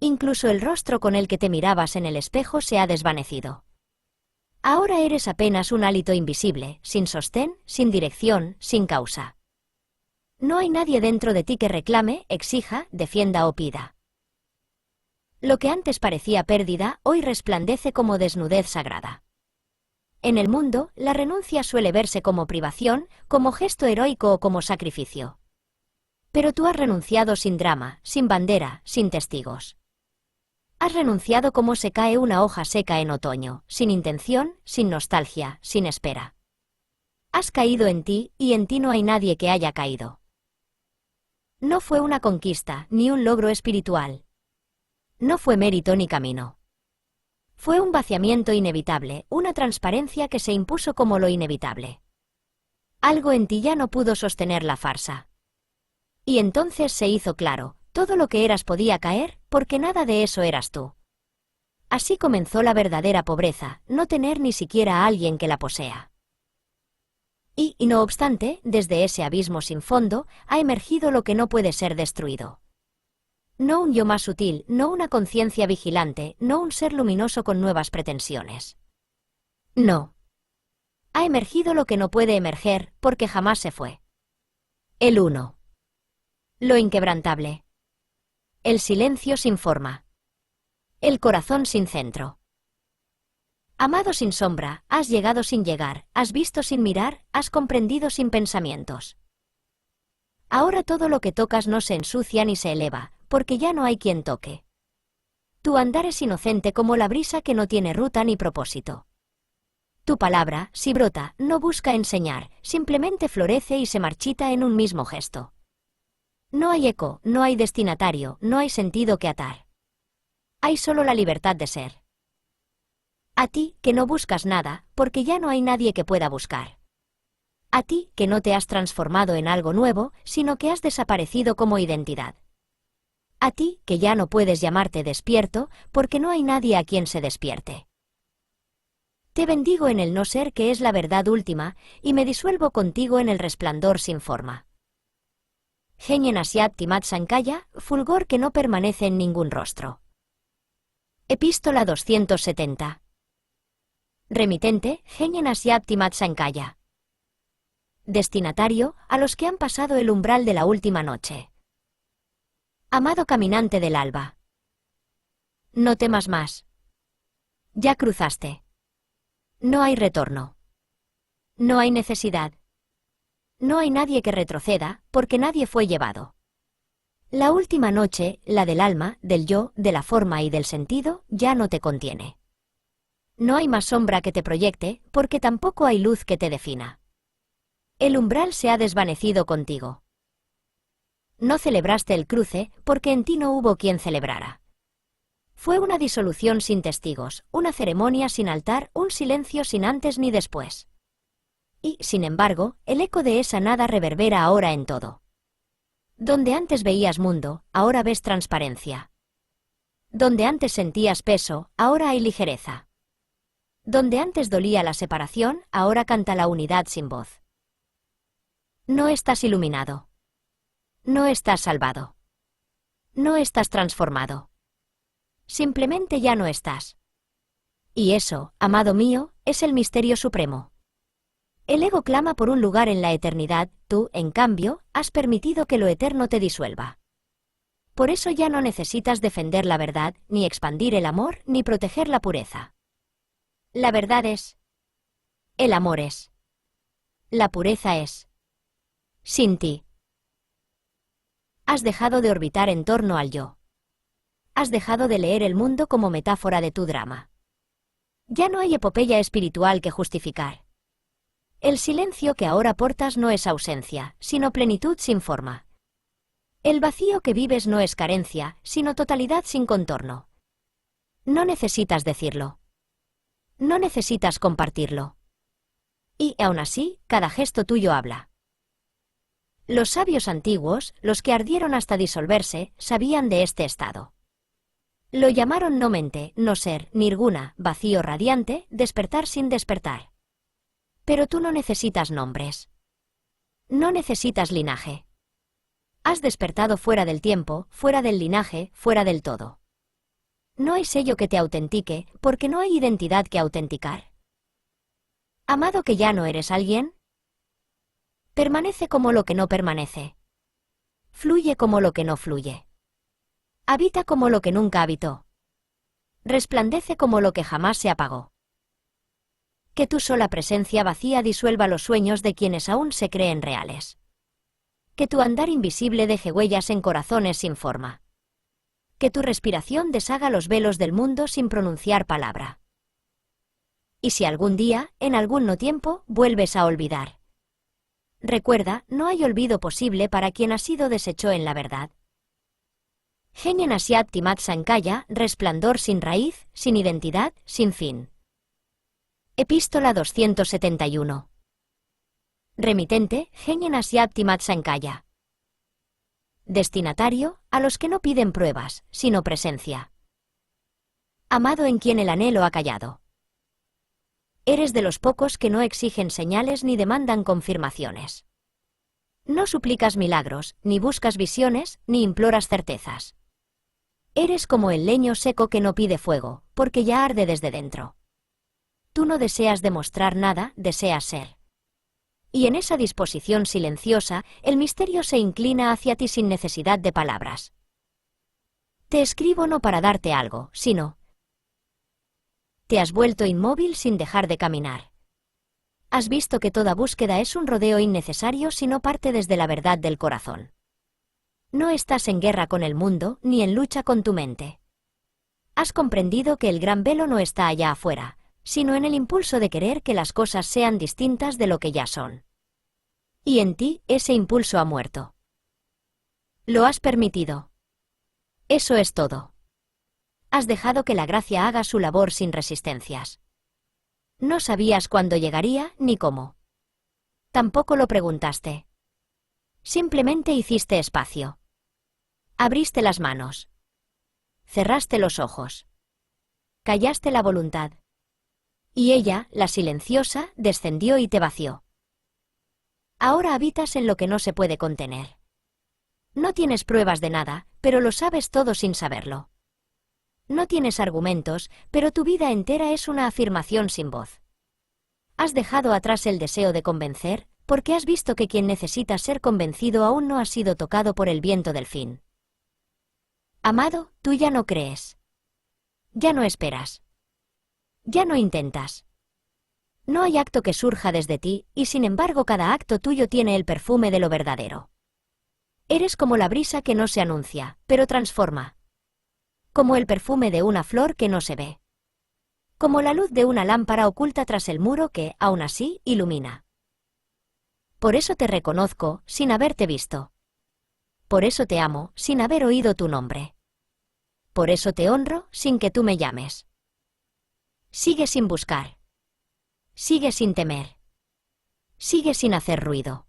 Incluso el rostro con el que te mirabas en el espejo se ha desvanecido. Ahora eres apenas un hálito invisible, sin sostén, sin dirección, sin causa. No hay nadie dentro de ti que reclame, exija, defienda o pida. Lo que antes parecía pérdida, hoy resplandece como desnudez sagrada. En el mundo, la renuncia suele verse como privación, como gesto heroico o como sacrificio. Pero tú has renunciado sin drama, sin bandera, sin testigos. Has renunciado como se cae una hoja seca en otoño, sin intención, sin nostalgia, sin espera. Has caído en ti, y en ti no hay nadie que haya caído. No fue una conquista, ni un logro espiritual. No fue mérito ni camino. Fue un vaciamiento inevitable, una transparencia que se impuso como lo inevitable. Algo en ti ya no pudo sostener la farsa. Y entonces se hizo claro, todo lo que eras podía caer, porque nada de eso eras tú. Así comenzó la verdadera pobreza, no tener ni siquiera a alguien que la posea. Y no obstante, desde ese abismo sin fondo, ha emergido lo que no puede ser destruido. No un yo más sutil, no una conciencia vigilante, no un ser luminoso con nuevas pretensiones. No. Ha emergido lo que no puede emerger, porque jamás se fue. El uno. Lo inquebrantable. El silencio sin forma. El corazón sin centro. Amado sin sombra, has llegado sin llegar, has visto sin mirar, has comprendido sin pensamientos. Ahora todo lo que tocas no se ensucia ni se eleva, porque ya no hay quien toque. Tu andar es inocente como la brisa que no tiene ruta ni propósito. Tu palabra, si brota, no busca enseñar, simplemente florece y se marchita en un mismo gesto. No hay eco, no hay destinatario, no hay sentido que atar. Hay solo la libertad de ser. A ti, que no buscas nada, porque ya no hay nadie que pueda buscar. A ti, que no te has transformado en algo nuevo, sino que has desaparecido como identidad. A ti, que ya no puedes llamarte despierto, porque no hay nadie a quien se despierte. Te bendigo en el no ser que es la verdad última, y me disuelvo contigo en el resplandor sin forma. Genyen Asyat Timat Sankaya, fulgor que no permanece en ningún rostro. Epístola 270. Remitente, Genyen Asyat Timat Sankaya. Destinatario, a los que han pasado el umbral de la última noche. Amado caminante del alba. No temas más. Ya cruzaste. No hay retorno. No hay necesidad. No hay nadie que retroceda, porque nadie fue llevado. La última noche, la del alma, del yo, de la forma y del sentido, ya no te contiene. No hay más sombra que te proyecte, porque tampoco hay luz que te defina. El umbral se ha desvanecido contigo. No celebraste el cruce, porque en ti no hubo quien celebrara. Fue una disolución sin testigos, una ceremonia sin altar, un silencio sin antes ni después. Y, sin embargo, el eco de esa nada reverbera ahora en todo. Donde antes veías mundo, ahora ves transparencia. Donde antes sentías peso, ahora hay ligereza. Donde antes dolía la separación, ahora canta la unidad sin voz. No estás iluminado. No estás salvado. No estás transformado. Simplemente ya no estás. Y eso, amado mío, es el misterio supremo. El ego clama por un lugar en la eternidad, tú, en cambio, has permitido que lo eterno te disuelva. Por eso ya no necesitas defender la verdad, ni expandir el amor, ni proteger la pureza. La verdad es. El amor es. La pureza es. Sin ti. Has dejado de orbitar en torno al yo. Has dejado de leer el mundo como metáfora de tu drama. Ya no hay epopeya espiritual que justificar. El silencio que ahora portas no es ausencia, sino plenitud sin forma. El vacío que vives no es carencia, sino totalidad sin contorno. No necesitas decirlo. No necesitas compartirlo. Y, aún así, cada gesto tuyo habla. Los sabios antiguos, los que ardieron hasta disolverse, sabían de este estado. Lo llamaron no mente, no ser, nirguna, vacío radiante, despertar sin despertar. Pero tú no necesitas nombres. No necesitas linaje. Has despertado fuera del tiempo, fuera del linaje, fuera del todo. No hay sello que te autentique, porque no hay identidad que autenticar. Amado, que ya no eres alguien. Permanece como lo que no permanece. Fluye como lo que no fluye. Habita como lo que nunca habitó. Resplandece como lo que jamás se apagó. Que tu sola presencia vacía disuelva los sueños de quienes aún se creen reales. Que tu andar invisible deje huellas en corazones sin forma. Que tu respiración deshaga los velos del mundo sin pronunciar palabra. Y si algún día, en algún no tiempo, vuelves a olvidar. Recuerda, no hay olvido posible para quien ha sido deshecho en la verdad. Genien Asyat Timat Sankaya, resplandor sin raíz, sin identidad, sin fin. Epístola 271. Remitente, Genien Asyat Timat Sankaya. Destinatario, a los que no piden pruebas, sino presencia. Amado en quien el anhelo ha callado. Eres de los pocos que no exigen señales ni demandan confirmaciones. No suplicas milagros, ni buscas visiones, ni imploras certezas. Eres como el leño seco que no pide fuego, porque ya arde desde dentro. Tú no deseas demostrar nada, deseas ser. Y en esa disposición silenciosa, el misterio se inclina hacia ti sin necesidad de palabras. Te escribo no para darte algo, sino... Te has vuelto inmóvil sin dejar de caminar. Has visto que toda búsqueda es un rodeo innecesario si no parte desde la verdad del corazón. No estás en guerra con el mundo, ni en lucha con tu mente. Has comprendido que el gran velo no está allá afuera, sino en el impulso de querer que las cosas sean distintas de lo que ya son. Y en ti, ese impulso ha muerto. Lo has permitido. Eso es todo. Has dejado que la gracia haga su labor sin resistencias. No sabías cuándo llegaría, ni cómo. Tampoco lo preguntaste. Simplemente hiciste espacio. Abriste las manos. Cerraste los ojos. Callaste la voluntad. Y ella, la silenciosa, descendió y te vació. Ahora habitas en lo que no se puede contener. No tienes pruebas de nada, pero lo sabes todo sin saberlo. No tienes argumentos, pero tu vida entera es una afirmación sin voz. Has dejado atrás el deseo de convencer, porque has visto que quien necesita ser convencido aún no ha sido tocado por el viento del fin. Amado, tú ya no crees. Ya no esperas. Ya no intentas. No hay acto que surja desde ti, y sin embargo cada acto tuyo tiene el perfume de lo verdadero. Eres como la brisa que no se anuncia, pero transforma. Como el perfume de una flor que no se ve. como la luz de una lámpara oculta tras el muro que, aún así, ilumina. Por eso te reconozco, sin haberte visto. Por eso te amo, sin haber oído tu nombre. Por eso te honro, sin que tú me llames. Sigue sin buscar. Sigue sin temer. Sigue sin hacer ruido.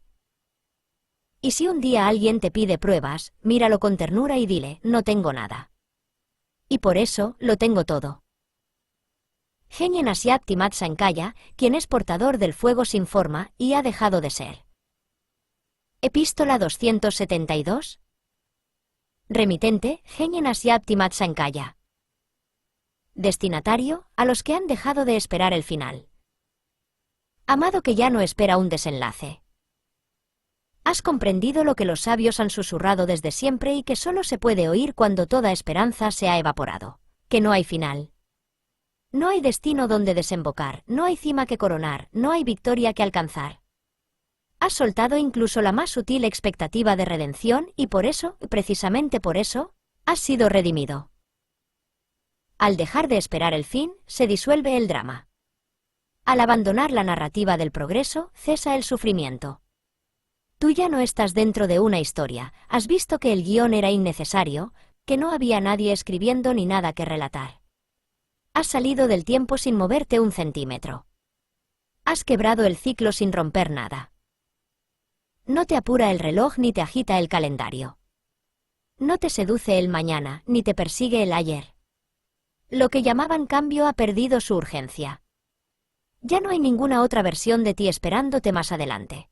Y si un día alguien te pide pruebas, míralo con ternura y dile, no tengo nada. Y por eso, lo tengo todo. Genyen Asyat Timat Sankaya, quien es portador del fuego sin forma, y ha dejado de ser. Epístola 272. Remitente, Genyen Asyat Timat Sankaya. Destinatario, a los que han dejado de esperar el final. Amado que ya no espera un desenlace. Has comprendido lo que los sabios han susurrado desde siempre y que solo se puede oír cuando toda esperanza se ha evaporado. Que no hay final. No hay destino donde desembocar, no hay cima que coronar, no hay victoria que alcanzar. Has soltado incluso la más sutil expectativa de redención y por eso, precisamente por eso, has sido redimido. Al dejar de esperar el fin, se disuelve el drama. Al abandonar la narrativa del progreso, cesa el sufrimiento. Tú ya no estás dentro de una historia, has visto que el guión era innecesario, que no había nadie escribiendo ni nada que relatar. Has salido del tiempo sin moverte un centímetro. Has quebrado el ciclo sin romper nada. No te apura el reloj ni te agita el calendario. No te seduce el mañana, ni te persigue el ayer. Lo que llamaban cambio ha perdido su urgencia. Ya no hay ninguna otra versión de ti esperándote más adelante.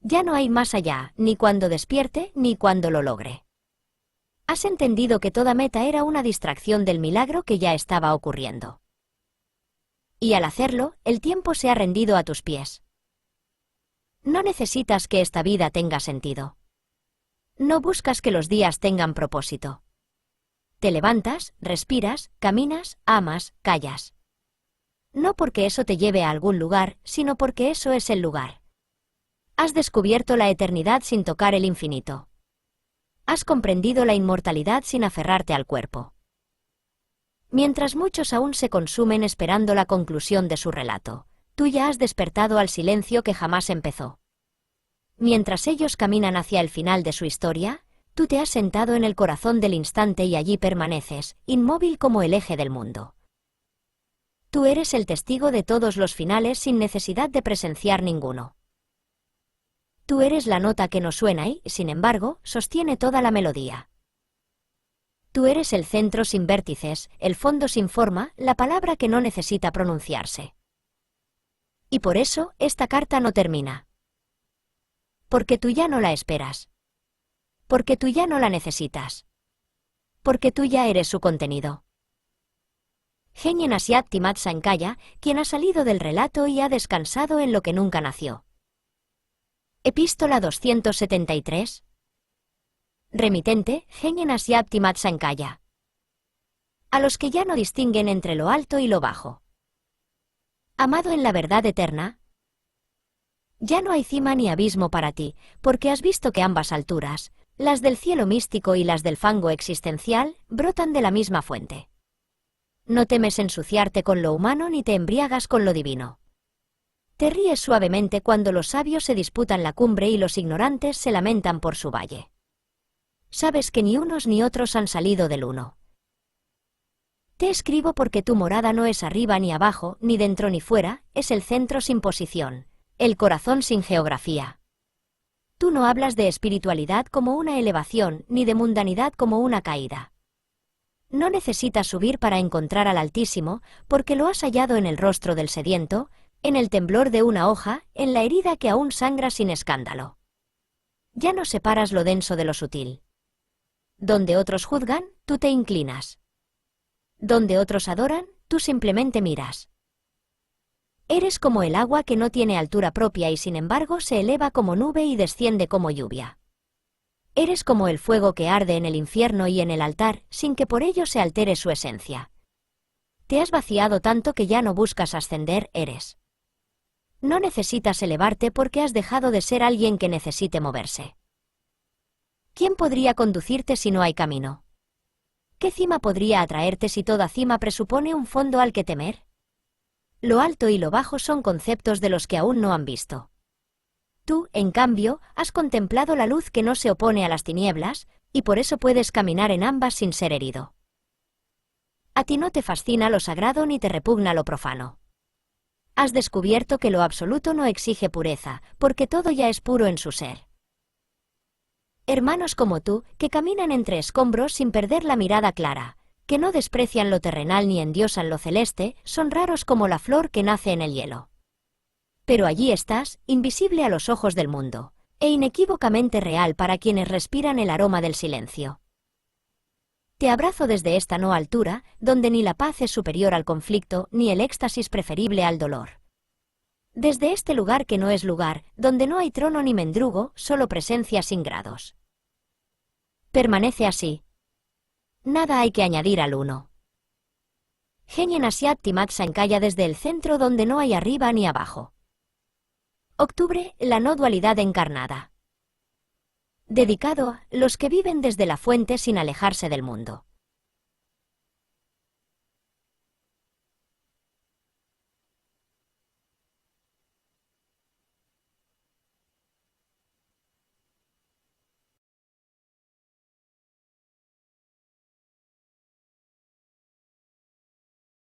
Ya no hay más allá, ni cuando despierte, ni cuando lo logre. Has entendido que toda meta era una distracción del milagro que ya estaba ocurriendo. Y al hacerlo, el tiempo se ha rendido a tus pies. No necesitas que esta vida tenga sentido. No buscas que los días tengan propósito. Te levantas, respiras, caminas, amas, callas. No porque eso te lleve a algún lugar, sino porque eso es el lugar. Has descubierto la eternidad sin tocar el infinito. Has comprendido la inmortalidad sin aferrarte al cuerpo. Mientras muchos aún se consumen esperando la conclusión de su relato, tú ya has despertado al silencio que jamás empezó. Mientras ellos caminan hacia el final de su historia, tú te has sentado en el corazón del instante y allí permaneces, inmóvil como el eje del mundo. Tú eres el testigo de todos los finales sin necesidad de presenciar ninguno. Tú eres la nota que no suena y, sin embargo, sostiene toda la melodía. Tú eres el centro sin vértices, el fondo sin forma, la palabra que no necesita pronunciarse. Y por eso, esta carta no termina. Porque tú ya no la esperas. Porque tú ya no la necesitas. Porque tú ya eres su contenido. Genyen Asyat Timat Sankaya, quien ha salido del relato y ha descansado en lo que nunca nació. Epístola 273. Remitente, Genyen Asyat Timat Sankaya. A los que ya no distinguen entre lo alto y lo bajo. Amado en la verdad eterna, ya no hay cima ni abismo para ti, porque has visto que ambas alturas, las del cielo místico y las del fango existencial, brotan de la misma fuente. No temes ensuciarte con lo humano ni te embriagas con lo divino. Te ríes suavemente cuando los sabios se disputan la cumbre y los ignorantes se lamentan por su valle. Sabes que ni unos ni otros han salido del uno. Te escribo porque tu morada no es arriba ni abajo, ni dentro ni fuera, es el centro sin posición, el corazón sin geografía. Tú no hablas de espiritualidad como una elevación, ni de mundanidad como una caída. No necesitas subir para encontrar al Altísimo, porque lo has hallado en el rostro del sediento, en el temblor de una hoja, en la herida que aún sangra sin escándalo. Ya no separas lo denso de lo sutil. Donde otros juzgan, tú te inclinas. Donde otros adoran, tú simplemente miras. Eres como el agua que no tiene altura propia y sin embargo se eleva como nube y desciende como lluvia. Eres como el fuego que arde en el infierno y en el altar, sin que por ello se altere su esencia. Te has vaciado tanto que ya no buscas ascender, eres. No necesitas elevarte porque has dejado de ser alguien que necesite moverse. ¿Quién podría conducirte si no hay camino? ¿Qué cima podría atraerte si toda cima presupone un fondo al que temer? Lo alto y lo bajo son conceptos de los que aún no han visto. Tú, en cambio, has contemplado la luz que no se opone a las tinieblas, y por eso puedes caminar en ambas sin ser herido. A ti no te fascina lo sagrado ni te repugna lo profano. Has descubierto que lo absoluto no exige pureza, porque todo ya es puro en su ser. Hermanos como tú, que caminan entre escombros sin perder la mirada clara, que no desprecian lo terrenal ni endiosan lo celeste, son raros como la flor que nace en el hielo. Pero allí estás, invisible a los ojos del mundo, e inequívocamente real para quienes respiran el aroma del silencio. Te abrazo desde esta no altura, donde ni la paz es superior al conflicto, ni el éxtasis preferible al dolor. Desde este lugar que no es lugar, donde no hay trono ni mendrugo, solo presencia sin grados. Permanece así. Nada hay que añadir al uno. Genien Asiat Timax encalla desde el centro donde no hay arriba ni abajo. Octubre, la no dualidad encarnada. Dedicado a los que viven desde la fuente sin alejarse del mundo.